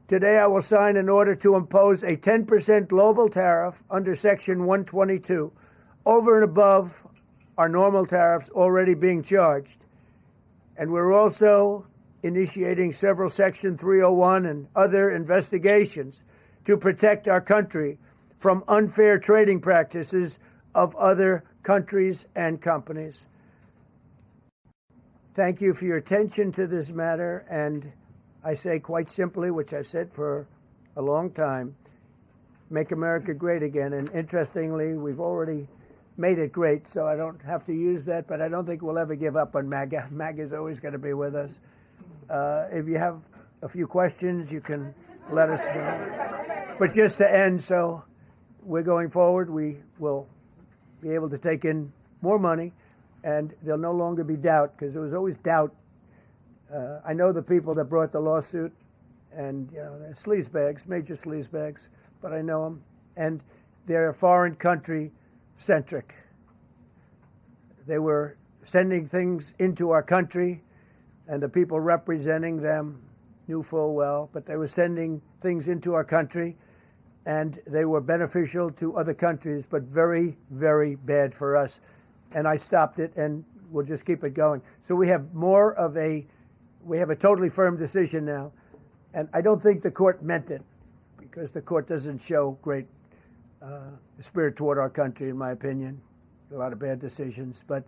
today I will sign an order to impose a 10% global tariff under Section 122 over and above our normal tariffs already being charged. And we're also initiating several Section 301 and other investigations to protect our country from unfair trading practices of other countries and companies. Thank you for your attention to this matter, and I say quite simply, which I've said for a long time, make America great again. And interestingly, we've already made it great, so I don't have to use that, but I don't think we'll ever give up on MAGA. MAGA is always going to be with us. If you have a few questions, you can let us know. But just to end, so we're going forward, we will be able to take in more money, and there'll no longer be doubt, because there was always doubt. I know the people that brought the lawsuit, and they're sleazebags, major sleazebags, but I know them, and they're foreign country centric. They were sending things into our country, and the people representing them knew full well, but they were sending things into our country, and they were beneficial to other countries, but very, very bad for us. And I stopped it, and we'll just keep it going. So we have we have a totally firm decision now, and I don't think the court meant it, because the court doesn't show great spirit toward our country, in my opinion. A lot of bad decisions, but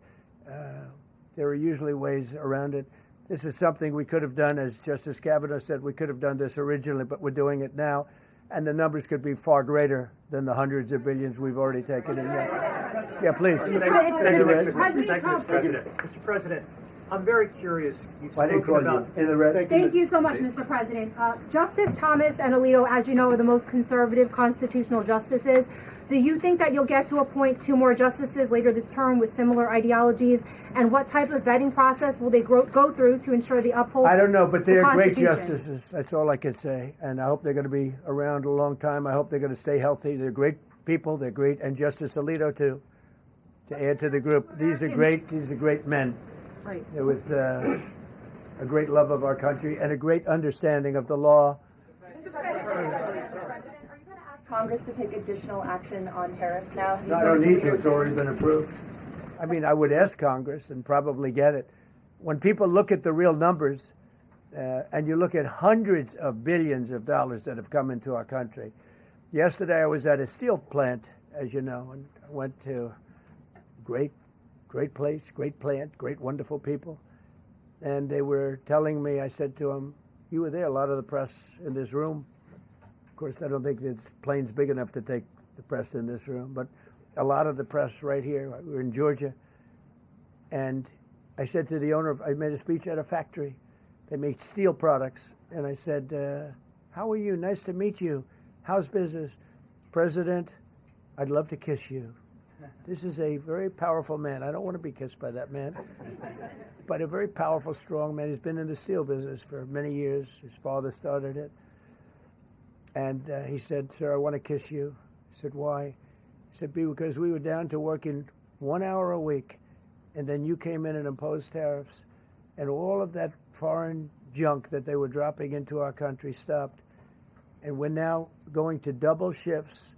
there are usually ways around it. This is something we could have done, as Justice Kavanaugh said, we could have done this originally, but we're doing it now, and the numbers could be far greater than the hundreds of billions we've already taken in. Yeah, please. Thank you, Mr. President. Mr. President, I'm very curious. You've I didn't spoken call about you in the red. Thank you so much, Mr. President. Justice Thomas and Alito, as you know, are the most conservative constitutional justices. Do you think that you'll get to appoint 2 more justices later this term with similar ideologies? And what type of vetting process will they go through to ensure they uphold? I don't know, but they're great Constitution? justices. That's all I can say. And I hope they're going to be around a long time. I hope they're going to stay healthy. They're great people. They're great. And Justice Alito, too, to add to the group. These are great men. Right. With a great love of our country and a great understanding of the law. Mr. President, are you going to ask Congress to take additional action on tariffs now? No, I don't need to. It's already been approved. I mean, I would ask Congress and probably get it. When people look at the real numbers, and you look at hundreds of billions of dollars that have come into our country. Yesterday I was at a steel plant, as you know, and I went to great place, great plant, great wonderful people. And they were telling me, I said to them, you were there, a lot of the press in this room. Of course, I don't think this plane's big enough to take the press in this room, but a lot of the press right here. We were in Georgia. And I said to the owner, I made a speech at a factory. They make steel products. And I said, how are you? Nice to meet you. How's business? President, I'd love to kiss you. This is a very powerful man. I don't want to be kissed by that man. But a very powerful, strong man. He's been in the steel business for many years. His father started it. And he said, sir, I want to kiss you. I said, why? He said, because we were down to working 1 hour a week. And then you came in and imposed tariffs. And all of that foreign junk that they were dropping into our country stopped. And we're now going to double shifts,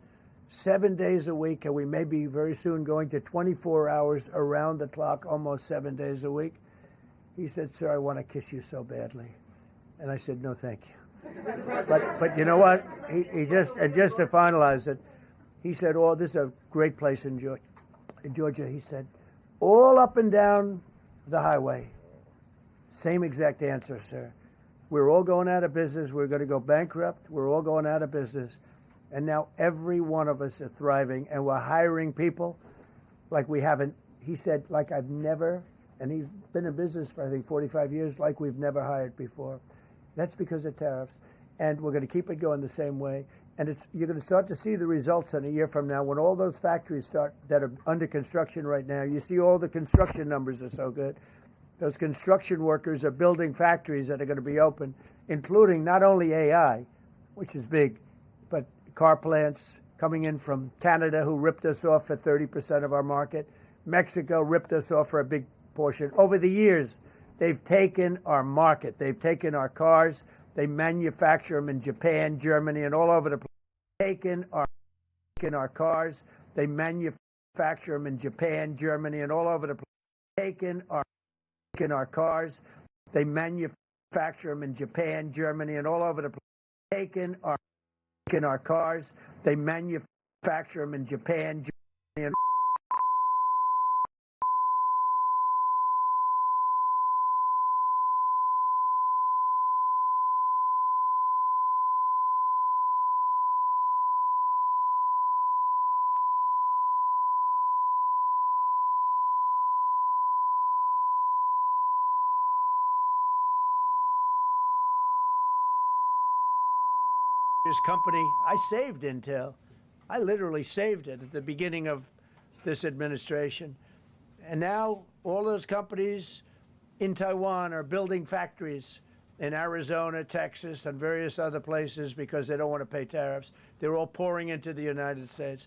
7 days a week, and we may be very soon going to 24 hours around the clock, almost 7 days a week. He said, sir, I want to kiss you so badly. And I said, no, thank you. But you know what? He just to finalize it, he said, oh, this is a great place in Georgia. He said, all up and down the highway. Same exact answer, sir. We're all going out of business. We're going to go bankrupt. We're all going out of business. And now every one of us are thriving, and we're hiring people like we haven't. He said, like I've never, and he's been in business for, I think, 45 years, like we've never hired before. That's because of tariffs. And we're going to keep it going the same way. And you're going to start to see the results in a year from now when all those factories start that are under construction right now. You see all the construction numbers are so good. Those construction workers are building factories that are going to be open, including not only AI, which is big, but car plants coming in from Canada, who ripped us off for 30% of our market. Mexico ripped us off for a big portion. Over the years, they've taken our market. They've taken our cars. They manufacture them in Japan, Germany, and all over the place. Taken our cars. They manufacture them in Japan, Germany, and all over the place. Taken our cars. They manufacture them in Japan, Germany, and all over the place. Taken our cars. They manufacture them in Japan, Germany, and this company, I saved Intel. I literally saved it at the beginning of this administration. And now all those companies in Taiwan are building factories in Arizona, Texas, and various other places because they don't want to pay tariffs. They're all pouring into the United States.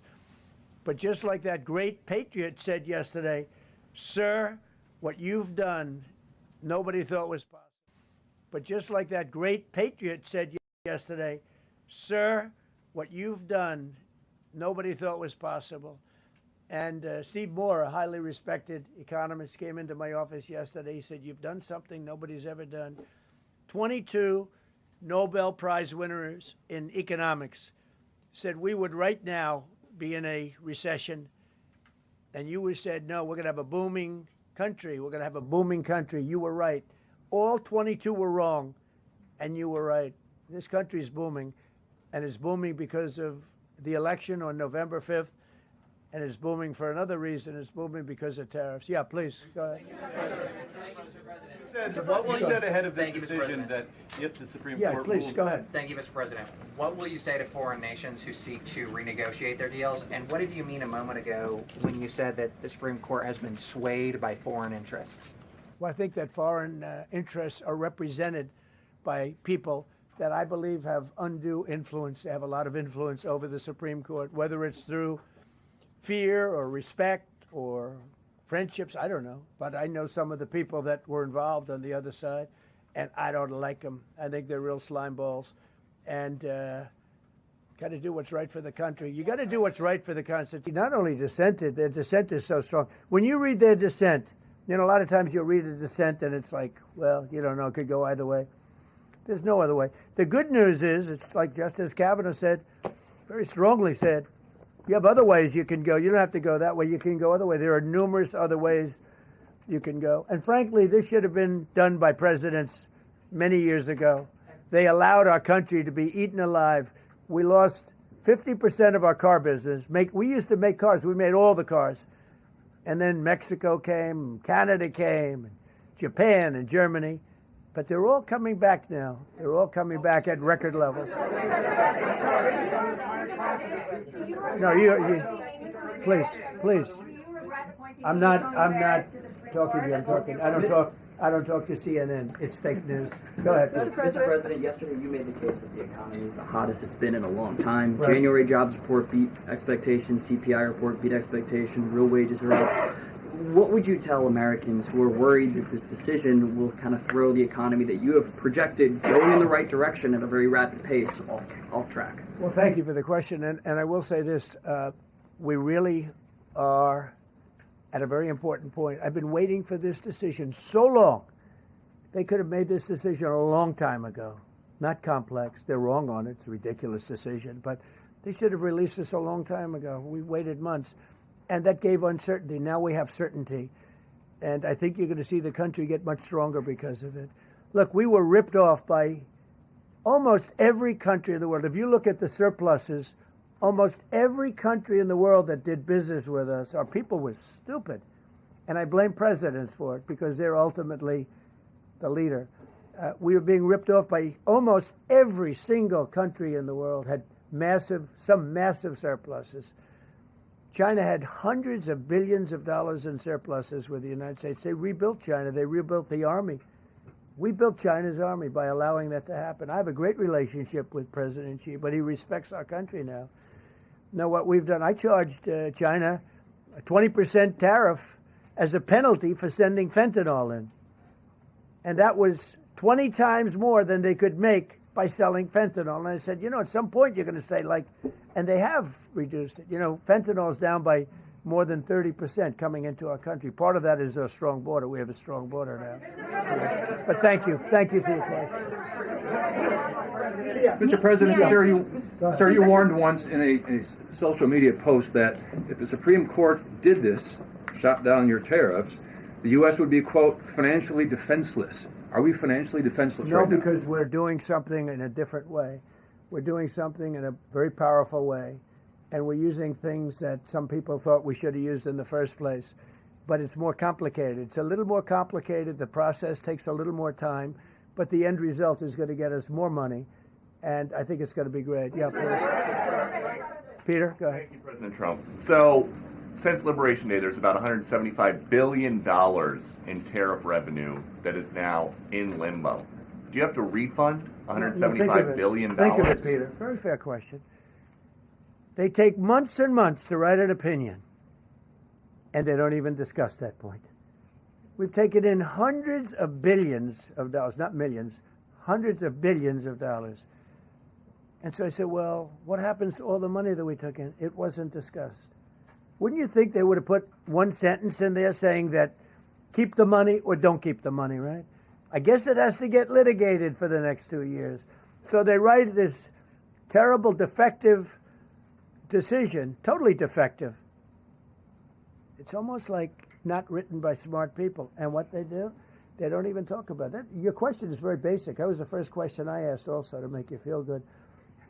But just like that great patriot said yesterday, sir, what you've done, nobody thought was possible. But just like that great patriot said yesterday, sir, what you've done, nobody thought was possible. And Steve Moore, a highly respected economist, came into my office yesterday. He said, you've done something nobody's ever done. 22 Nobel Prize winners in economics said we would right now be in a recession. And you said, no, we're going to have a booming country. We're going to have a booming country. You were right. All 22 were wrong, and you were right. This country is booming. And it's booming because of the election on November 5th and it's booming for another reason. It's booming because of tariffs. Yeah, please, go ahead. You said ahead of this decision that if the Supreme Court please, ruled, go ahead. Thank you, Mr. President. What will you say to foreign nations who seek to renegotiate their deals? And what did you mean a moment ago when you said that the Supreme Court has been swayed by foreign interests? Well, I think that foreign interests are represented by people that I believe have undue influence. They have a lot of influence over the Supreme Court, whether it's through fear or respect or friendships, I don't know. But I know some of the people that were involved on the other side, and I don't like them. I think they're real slime balls. And got to do what's right for the country. You got to do what's right for the Constitution. Not only dissented, their dissent is so strong. When you read their dissent, you know, a lot of times you'll read a dissent and it's like, well, you don't know, it could go either way. There's no other way. The good news is, it's like Justice Kavanaugh said, very strongly said, you have other ways you can go. You don't have to go that way. You can go other way. There are numerous other ways you can go. And frankly, this should have been done by presidents many years ago. They allowed our country to be eaten alive. We lost 50% of our car business. We used to make cars. We made all the cars. And then Mexico came, Canada came, and Japan and Germany. But they're all coming back now. They're all coming back at record levels. No, you please. I'm not talking to you. I'm talking. I don't talk to CNN. It's fake news. Go ahead. Mr. President, yesterday you made the case that the economy is the hottest it's been in a long time. Right. January jobs report beat expectations. CPI report beat expectation. Real wages are up. What would you tell Americans who are worried that this decision will kind of throw the economy that you have projected going in the right direction at a very rapid pace off track? Well, thank you for the question. And I will say this. We really are at a very important point. I've been waiting for this decision so long. They could have made this decision a long time ago. Not complex. They're wrong on it. It's a ridiculous decision. But they should have released this a long time ago. We waited months. And that gave uncertainty. Now we have certainty. And I think you're going to see the country get much stronger because of it. Look, we were ripped off by almost every country in the world. If you look at the surpluses, almost every country in the world that did business with us, our people were stupid. And I blame presidents for it because they're ultimately the leader. We were being ripped off by almost every single country in the world, had some massive surpluses. China had hundreds of billions of dollars in surpluses with the United States. They rebuilt China. They rebuilt the army. We built China's army by allowing that to happen. I have a great relationship with President Xi, but he respects our country now. Now, what we've done, I charged China a 20% tariff as a penalty for sending fentanyl in. And that was 20 times more than they could make by selling fentanyl. And I said, at some point you're going to say, and they have reduced it. Fentanyl is down by more than 30% coming into our country. Part of that is a strong border. We have a strong border now. But thank you. Thank you for your question. Mr. President, sir, you warned once in a social media post that if the Supreme Court did this, shot down your tariffs, the U.S. would be, quote, financially defenseless. Are we financially defenseless right now? No, because we're doing something in a different way. We're doing something in a very powerful way, and we're using things that some people thought we should have used in the first place. But it's more complicated. It's a little more complicated. The process takes a little more time, but the end result is going to get us more money, and I think it's going to be great. Yeah, please. Peter, go ahead. Thank you, President Trump. So, since Liberation Day, there's about $175 billion in tariff revenue that is now in limbo. Do you have to refund $175 billion? Think of it, Peter. Very fair question. They take months and months to write an opinion, and they don't even discuss that point. We've taken in hundreds of billions of dollars, not millions, hundreds of billions of dollars. And so I said, well, what happens to all the money that we took in? It wasn't discussed. Wouldn't you think they would have put one sentence in there saying that keep the money or don't keep the money, right? I guess it has to get litigated for the next 2 years. So they write this terrible, defective decision, totally defective. It's almost like not written by smart people. And what they do, they don't even talk about that. Your question is very basic. That was the first question I asked also to make you feel good.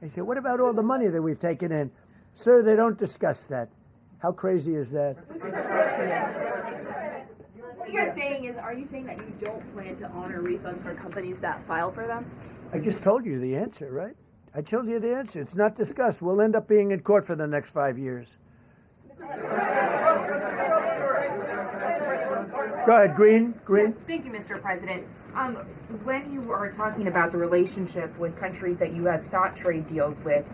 They said, what about all the money that we've taken in? Sir, they don't discuss that. How crazy is that? What you're saying is, are you saying that you don't plan to honor refunds for companies that file for them? I just told you the answer, right? I told you the answer. It's not discussed. We'll end up being in court for the next 5 years. Go ahead, Green. Thank you, Mr. President. When you are talking about the relationship with countries that you have sought trade deals with,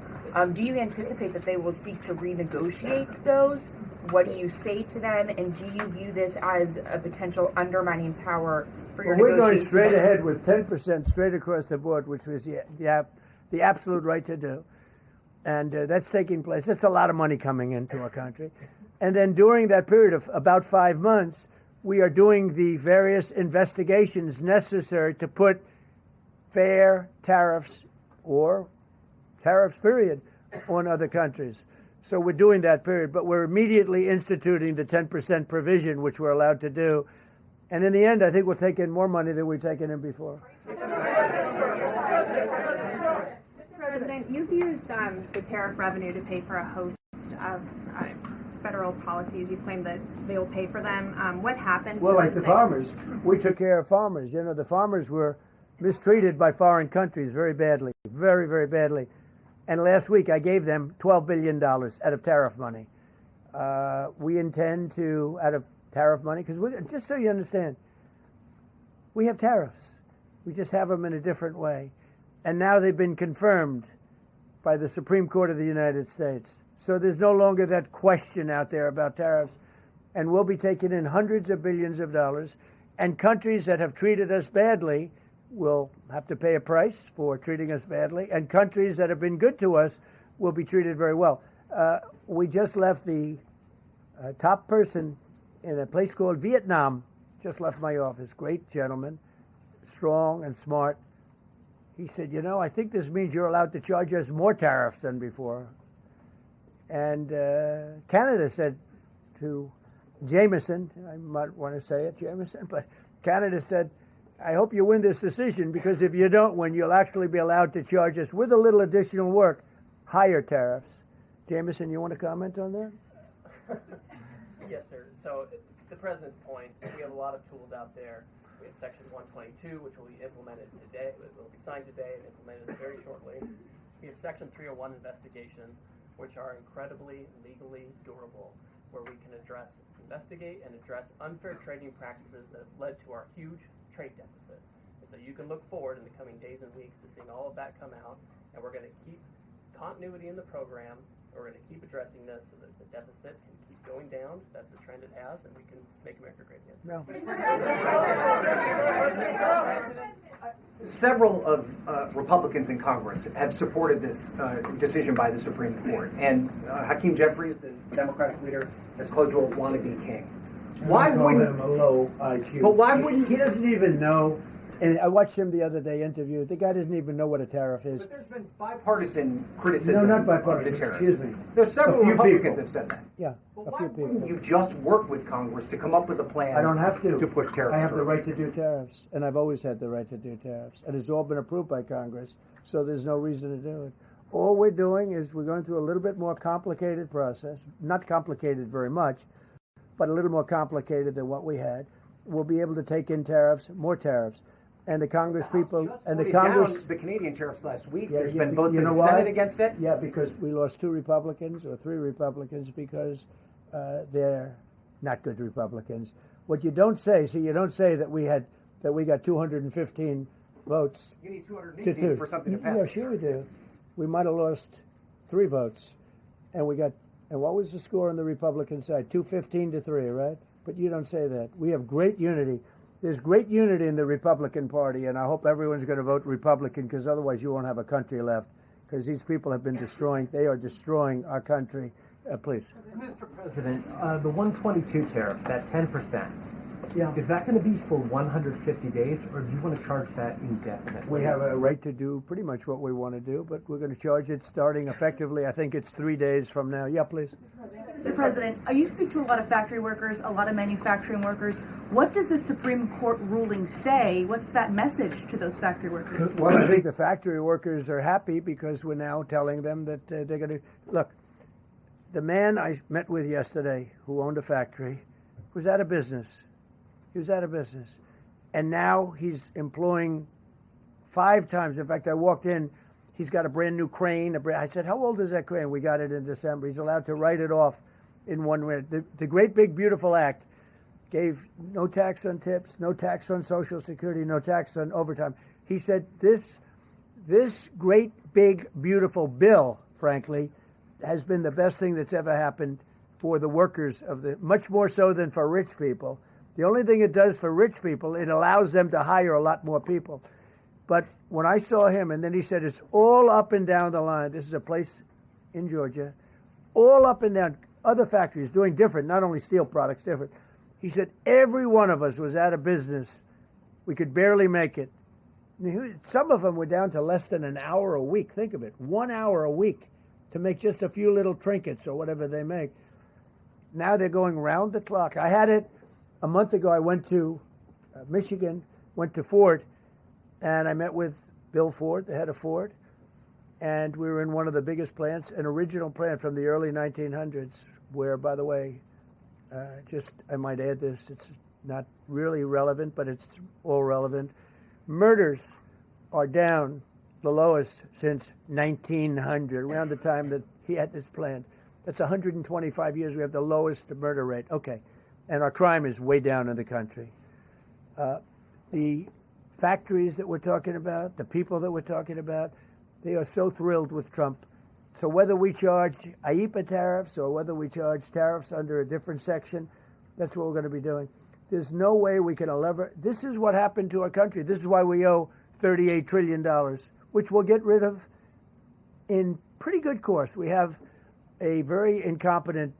do you anticipate that they will seek to renegotiate those? What do you say to them? And do you view this as a potential undermining power for your We're negotiations? going straight ahead with 10% straight across the board, which was the absolute right to do. And that's taking place. It's a lot of money coming into our country. And then during that period of about 5 months, we are doing the various investigations necessary to put fair tariffs or tariffs, period, on other countries. So we're doing that period, but we're immediately instituting the 10% provision, which we're allowed to do. And in the end, I think we'll take in more money than we've taken in before. Mr. President, you've used the tariff revenue to pay for a host of federal policies. You claim that they will pay for them. What happens Well, to like those the things? farmers, we took care of farmers. You know, the farmers were mistreated by foreign countries very badly, very, very badly. And last week I gave them $12 billion out of tariff money. We intend to, out of tariff money, because just so you understand, we have tariffs. We just have them in a different way. And now they've been confirmed by the Supreme Court of the United States. So there's no longer that question out there about tariffs. And we'll be taking in hundreds of billions of dollars. And countries that have treated us badly will have to pay a price for treating us badly. And countries that have been good to us will be treated very well. We just left the top person in a place called Vietnam, just left my office. Great gentleman, strong and smart. He said, you know, I think this means you're allowed to charge us more tariffs than before. And Canada said to Jameson, I might want to say it, Jameson, but Canada said, I hope you win this decision, because if you don't win, you'll actually be allowed to charge us, with a little additional work, higher tariffs. Jameson, you want to comment on that? Yes, sir. So, to the President's point, we have a lot of tools out there. We have Section 122, which will be implemented today, will be signed today and implemented very shortly. We have Section 301 investigations, which are incredibly legally durable, where we can investigate and address unfair trading practices that have led to our huge trade deficit. And so you can look forward in the coming days and weeks to seeing all of that come out, and we're going to keep continuity in the program. We're going to keep addressing this so that the deficit can keep going down. That's the trend it has, and we can make America great again. No. Several of Republicans in Congress have supported this decision by the Supreme Court, and Hakeem Jeffries, the Democratic leader, has called you a wannabe king. Why wouldn't him a low IQ? But why wouldn't he doesn't even know? And I watched him the other day interview. The guy doesn't even know what a tariff is. But there's been bipartisan criticism No, not bipartisan. of the tariff. Excuse me. There's several A few Republicans people. have said that. Yeah, a few people. Wouldn't you just work with Congress to come up with a plan? I don't have to push tariffs. I have the through? right to do tariffs, and I've always had the right to do tariffs, and it's all been approved by Congress. So there's no reason to do it. All we're doing is we're going through a little bit more complicated process. Not complicated very much, but a little more complicated than what we had. We'll be able to take in tariffs, more tariffs. And the Congress people and the Congress, down the Canadian tariffs last week. Yeah, There's yeah, been votes you in the know why? Senate against it. Yeah, because we lost 2 Republicans or 3 Republicans because they're not good Republicans. What you don't say, you don't say that we got 215 votes. You need 218 for something to pass. Yeah, sure we do. We might have lost 3 votes, and what was the score on the Republican side? 215 to 3, right? But you don't say that. We have great unity. There's great unity in the Republican Party, and I hope everyone's going to vote Republican, because otherwise you won't have a country left, because these people have been they are destroying our country. Please. Mr. President, the 122 tariffs, that 10%, Yeah. is that going to be for 150 days, or do you want to charge that indefinitely? We have a right to do pretty much what we want to do, but we're going to charge it starting effectively, I think it's 3 days from now. Yeah, please. Mr. President, you speak to a lot of factory workers, a lot of manufacturing workers. What does the Supreme Court ruling say? What's that message to those factory workers? Well, I think the factory workers are happy because we're now telling them that they're going to look. the man I met with yesterday who owned a factory was out of business. He was out of business. And now he's employing 5 times. In fact, I walked in, he's got a brand new crane. I said, how old is that crane? We got it in December. He's allowed to write it off in 1 minute. The great big beautiful act gave no tax on tips, no tax on Social Security, no tax on overtime. He said this great big beautiful bill, frankly, has been the best thing that's ever happened for the workers of the, much more so than for rich people. The only thing it does for rich people, it allows them to hire a lot more people. But when I saw him, and then he said, it's all up and down the line. This is a place in Georgia, all up and down, other factories doing different, not only steel products, different. He said, every one of us was out of business. We could barely make it. Some of them were down to less than an hour a week. Think of it, 1 hour a week to make just a few little trinkets or whatever they make. Now they're going round the clock. I had it a month ago. I went to Michigan, went to Ford, and I met with Bill Ford, the head of Ford, and we were in one of the biggest plants, an original plant from the early 1900s, where, by the way, I might add this, it's not really relevant, but it's all relevant. Murders are down the lowest since 1900, around the time that he had this plant. That's 125 years. We have the lowest murder rate. Okay. And our crime is way down in the country. The factories that we're talking about, the people that we're talking about, they are so thrilled with Trump. So whether we charge IEEPA tariffs or whether we charge tariffs under a different section, that's what we're going to be doing. There's no way we can lever. This is what happened to our country. This is why we owe $38 trillion, which we'll get rid of in pretty good course. We have a very incompetent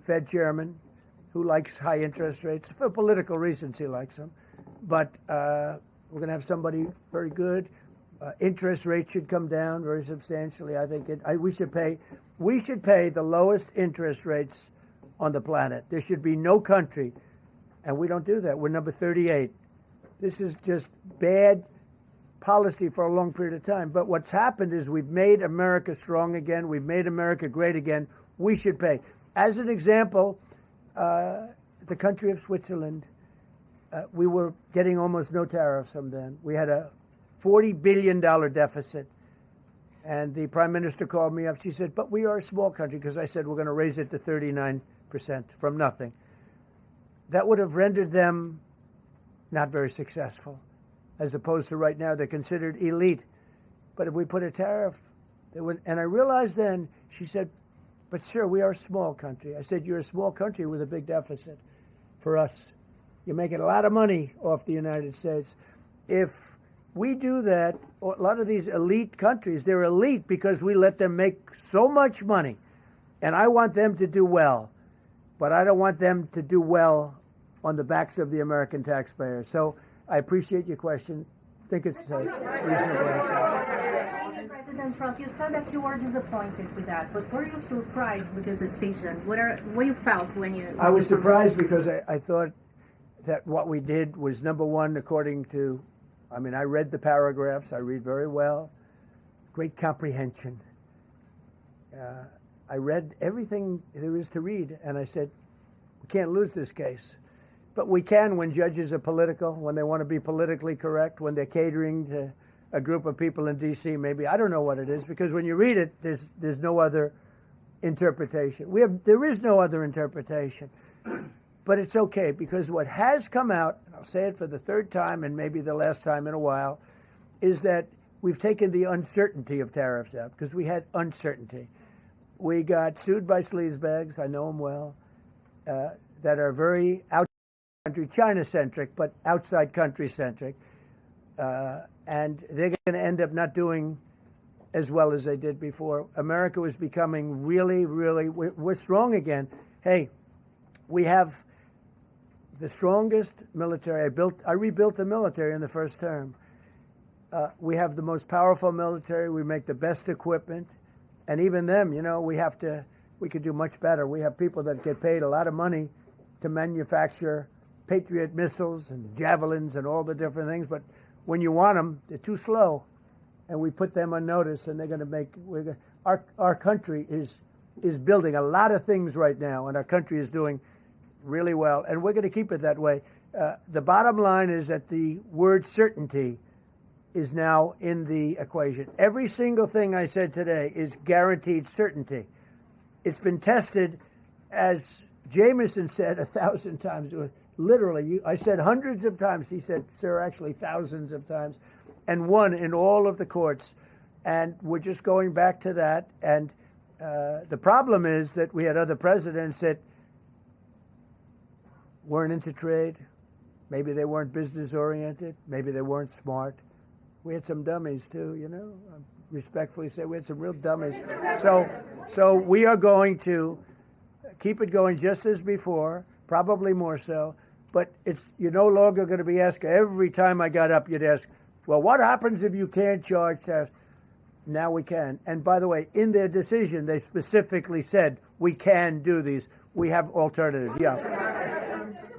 Fed chairman who likes high interest rates. For political reasons, he likes them. But we're going to have somebody very good. Interest rates should come down very substantially. I think we should pay the lowest interest rates on the planet. There should be no country, and we don't do that. We're number 38. This is just bad policy for a long period of time. But what's happened is we've made America strong again. We've made America great again. We should pay. As an example, the country of Switzerland, we were getting almost no tariffs from them. We had a $40 billion deficit. And the prime minister called me up. She said, but we are a small country, because I said we're going to raise it to 39% from nothing. That would have rendered them not very successful, as opposed to right now they're considered elite. But if we put a tariff, they would. And I realized then, she said, but sir, we are a small country. I said, you're a small country with a big deficit. For us, you're making a lot of money off the United States. If we do that, a lot of these elite countries, they're elite because we let them make so much money. And I want them to do well. But I don't want them to do well on the backs of the American taxpayer. So I appreciate your question. I think it's a reasonable answer. President Trump, you said that you were disappointed with that, but were you surprised with this decision? What you felt when you... I was surprised because I thought that what we did was, number one, according to... I mean, I read the paragraphs. I read very well. Great comprehension. I read everything there is to read, and I said, we can't lose this case. But we can when judges are political, when they want to be politically correct, when they're catering to a group of people in D.C. maybe. I don't know what it is, because when you read it, there's no other interpretation. There is no other interpretation. But it's okay, because what has come out, and I'll say it for the third time and maybe the last time in a while, is that we've taken the uncertainty of tariffs out, because we had uncertainty. We got sued by sleazebags, I know them well, that are very out-country, China-centric, but outside country-centric. And they're going to end up not doing as well as they did before. America was becoming really, really, we're strong again. Hey, we have the strongest military. I rebuilt the military in the first term. We have the most powerful military. We make the best equipment. And even them, we could do much better. We have people that get paid a lot of money to manufacture Patriot missiles and javelins and all the different things. But when you want them, they're too slow. And we put them on notice, and they're going to make... Our country is is building a lot of things right now, and our country is doing really well, and we're going to keep it that way. The bottom line is that the word certainty is now in the equation. Every single thing I said today is guaranteed certainty. It's been tested, as Jameson said 1,000 times. Literally, I said hundreds of times. He said, sir, actually thousands of times, and won in all of the courts. And we're just going back to that. And the problem is that we had other presidents that weren't into trade. Maybe they weren't business oriented. Maybe they weren't smart. We had some dummies too, you know. I respectfully say we had some real dummies. So we are going to keep it going just as before, probably more so. But you're no longer going to be asked. Every time I got up, you'd ask, well, what happens if you can't charge tariffs? Now we can. And by the way, in their decision, they specifically said we can do these. We have alternatives. Yeah.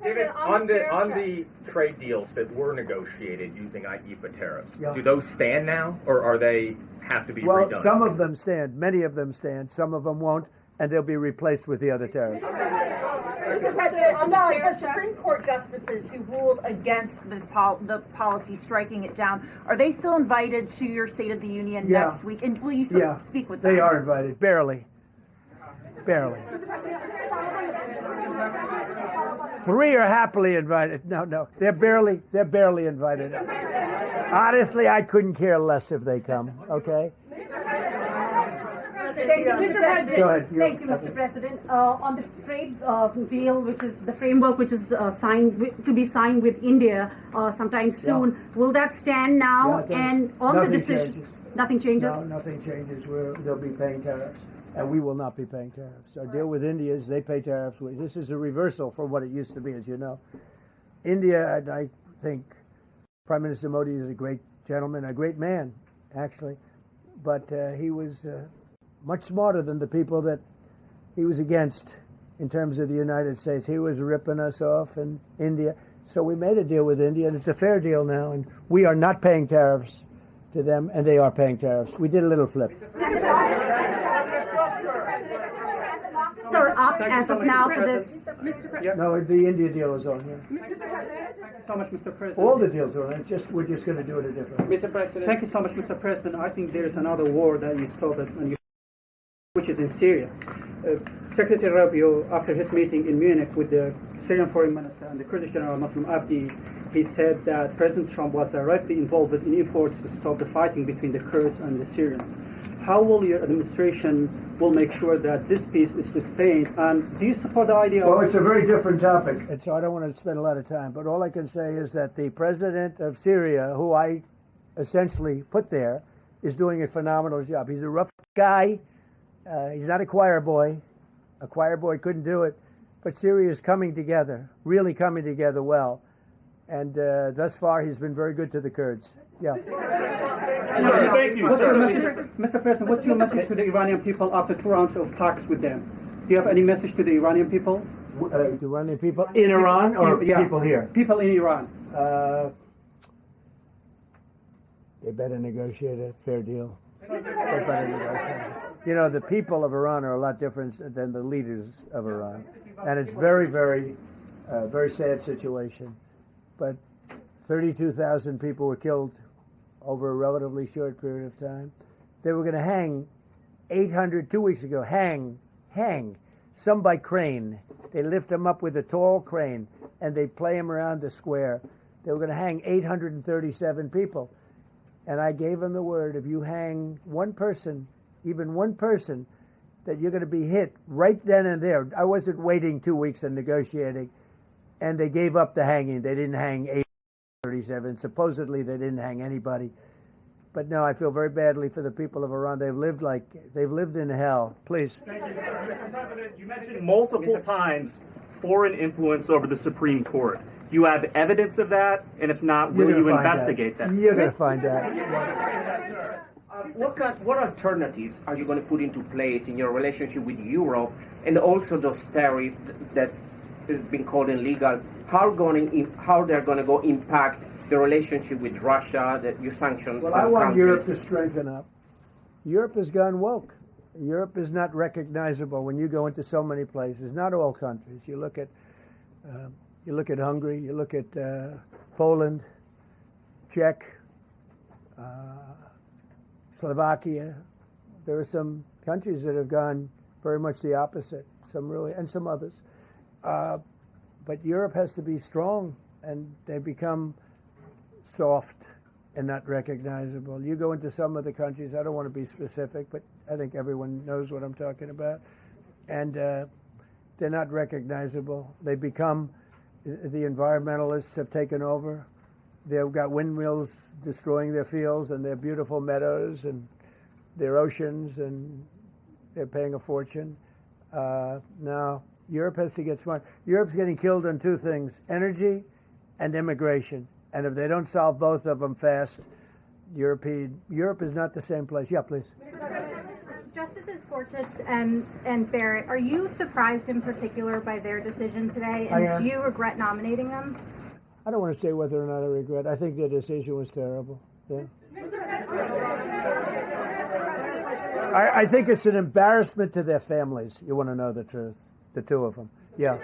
David, on the trade deals that were negotiated using IEEPA tariffs, do those stand now, or are they have to be redone? Well, some of them stand. Many of them stand. Some of them won't, and they'll be replaced with the other tariffs. Mr. President, on the Supreme Court justices who ruled against this the policy, striking it down, are they still invited to your State of the Union next week? And will you still speak with them? They are invited, barely. Barely. 3 are happily invited. No, they're barely invited. Honestly, I couldn't care less if they come. Okay. Thank you, Mr. President. Go ahead. Thank you, Mr. President. On the trade deal, which is the framework, which is to be signed with India sometime soon, will that stand now? And on the decision, changes. Nothing changes. No, nothing changes. They'll be paying tariffs. And we will not be paying tariffs. Our deal with India is they pay tariffs. This is a reversal from what it used to be, as you know. India, and I think Prime Minister Modi is a great gentleman, a great man, actually. But he was much smarter than the people that he was against in terms of the United States. He was ripping us off in India. So we made a deal with India, and it's a fair deal now. And we are not paying tariffs to them, and they are paying tariffs. We did a little flip. Are up as of now for this. No, the India deal is on here. Thank you so much, Mr. President. All the deals are on it. We're just going to do it a different way. Mr. President. Thank you so much, Mr. President. I think there's another war that you started, which is in Syria. Secretary Rubio, after his meeting in Munich with the Syrian Foreign Minister and the Kurdish General Muslim Abdi, he said that President Trump was directly involved in efforts to stop the fighting between the Kurds and the Syrians. How will your administration will make sure that this peace is sustained? And do you support the idea? Well, it's a very different topic, and so I don't want to spend a lot of time. But all I can say is that the president of Syria, who I essentially put there, is doing a phenomenal job. He's a rough guy. He's not a choir boy. A choir boy couldn't do it. But Syria is coming together, really coming together well. And thus far, he's been very good to the Kurds. Yeah. Thank you, Mr. President, what's your message to the Iranian people after 2 rounds of talks with them? Do you have any message to the Iranian people? The Iranian people in Iran or people here? People in Iran. They better negotiate a fair deal. They better negotiate. You know, the people of Iran are a lot different than the leaders of Iran. And it's very, very, very sad situation. But 32,000 people were killed over a relatively short period of time. They were going to hang 800 2 weeks ago. Hang, some by crane. They lift them up with a tall crane, and they play them around the square. They were going to hang 837 people. And I gave them the word, if you hang one person, even one person, that you're going to be hit right then and there. I wasn't waiting 2 weeks and negotiating. And they gave up the hanging. They didn't hang 837. Supposedly they didn't hang anybody. But no, I feel very badly for the people of Iran. They've lived in hell. Please. Thank you, sir. Mr. President, you mentioned multiple times foreign influence over the Supreme Court. Do you have evidence of that? And if not, will you investigate that? You're going to find out. What alternatives are you going to put into place in your relationship with Europe, and also those tariffs that have been called illegal? How they're going to go impact the relationship with Russia, that you sanctions? Well, I want Europe to strengthen up. Europe has gone woke. Europe is not recognizable when you go into so many places. Not all countries. You look at Hungary. You look at Poland, Czech, Slovakia. There are some countries that have gone very much the opposite. Some really, and some others. But Europe has to be strong, and they become soft and not recognizable. You go into some of the countries, I don't want to be specific, but I think everyone knows what I'm talking about, and they're not recognizable. They become, the environmentalists have taken over. They've got windmills destroying their fields and their beautiful meadows and their oceans, and they're paying a fortune. Now, Europe has to get smart. Europe's getting killed on two things, energy and immigration. And if they don't solve both of them fast, Europe is not the same place. Yeah, please. Justices Gorsuch and Barrett, are you surprised in particular by their decision today? And do you regret nominating them? I don't want to say whether or not I regret. I think their decision was terrible. Yeah. I think it's an embarrassment to their families. You want to know the truth? The two of them. Yeah.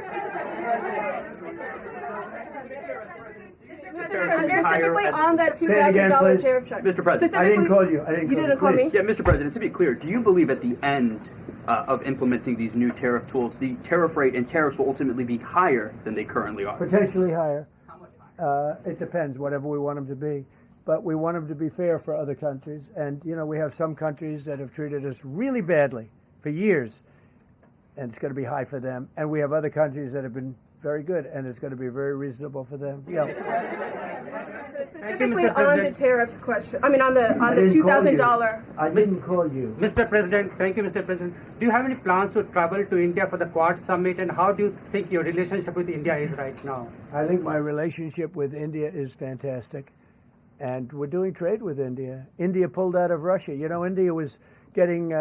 Specifically on that $2,000 tariff check. Mr. President, I didn't call you. You didn't call me? Yeah, Mr. President, to be clear, do you believe at the end of implementing these new tariff tools, the tariff rate and tariffs will ultimately be higher than they currently are? Potentially higher. How much higher? It depends, whatever we want them to be. But we want them to be fair for other countries. And, you know, we have some countries that have treated us really badly for years, and it's going to be high for them. And we have other countries that have been very good, and it's going to be very reasonable for them. Yeah. Specifically on the tariffs question, I mean on the $2,000. I didn't call you. Mr. President, thank you, Mr. President. Do you have any plans to travel to India for the Quad Summit, and how do you think your relationship with India is right now? I think my relationship with India is fantastic, and we're doing trade with India. India pulled out of Russia. You know, India was getting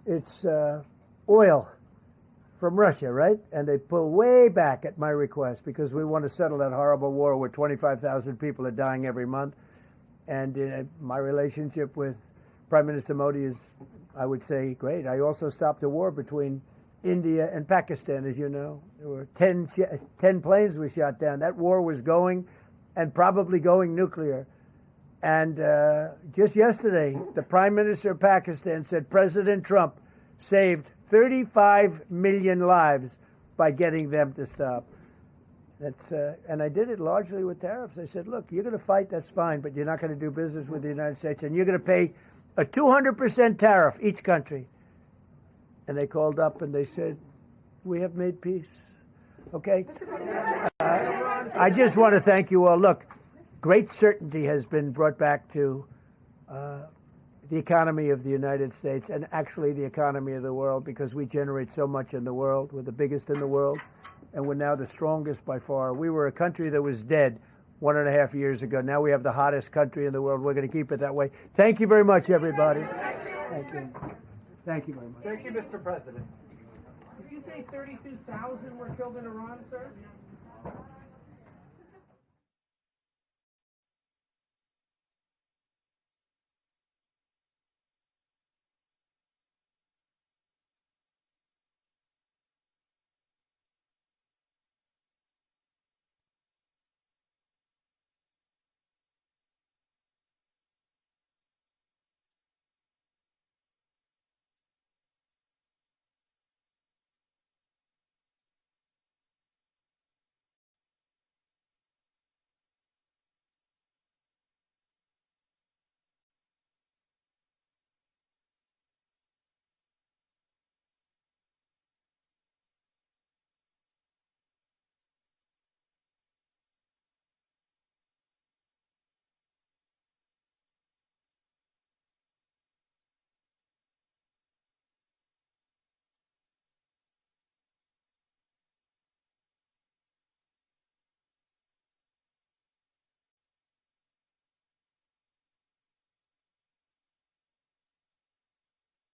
its oil from Russia, right? And they pull way back at my request because we want to settle that horrible war where 25,000 people are dying every month. And my relationship with Prime Minister Modi is, I would say, great. I also stopped the war between India and Pakistan, as you know. There were 10 planes we shot down. That war was going, and probably going nuclear. And just yesterday, the Prime Minister of Pakistan said President Trump saved 35 million lives by getting them to stop. That's and I did it largely with tariffs. I said, look, you're going to fight, that's fine, but you're not going to do business with the United States, and you're going to pay a 200% tariff, each country. And they called up and they said, we have made peace. Okay? I just want to thank you all. Look, great certainty has been brought back to the economy of the United States, and actually the economy of the world, because we generate so much in the world. We're the biggest in the world, and we're now the strongest by far. We were a country that was dead 1.5 years ago. Now we have the hottest country in the world. We're going to keep it that way. Thank you very much, everybody. Thank you. Thank you very much. Thank you, Mr. President. Did you say 32,000 were killed in Iran, sir?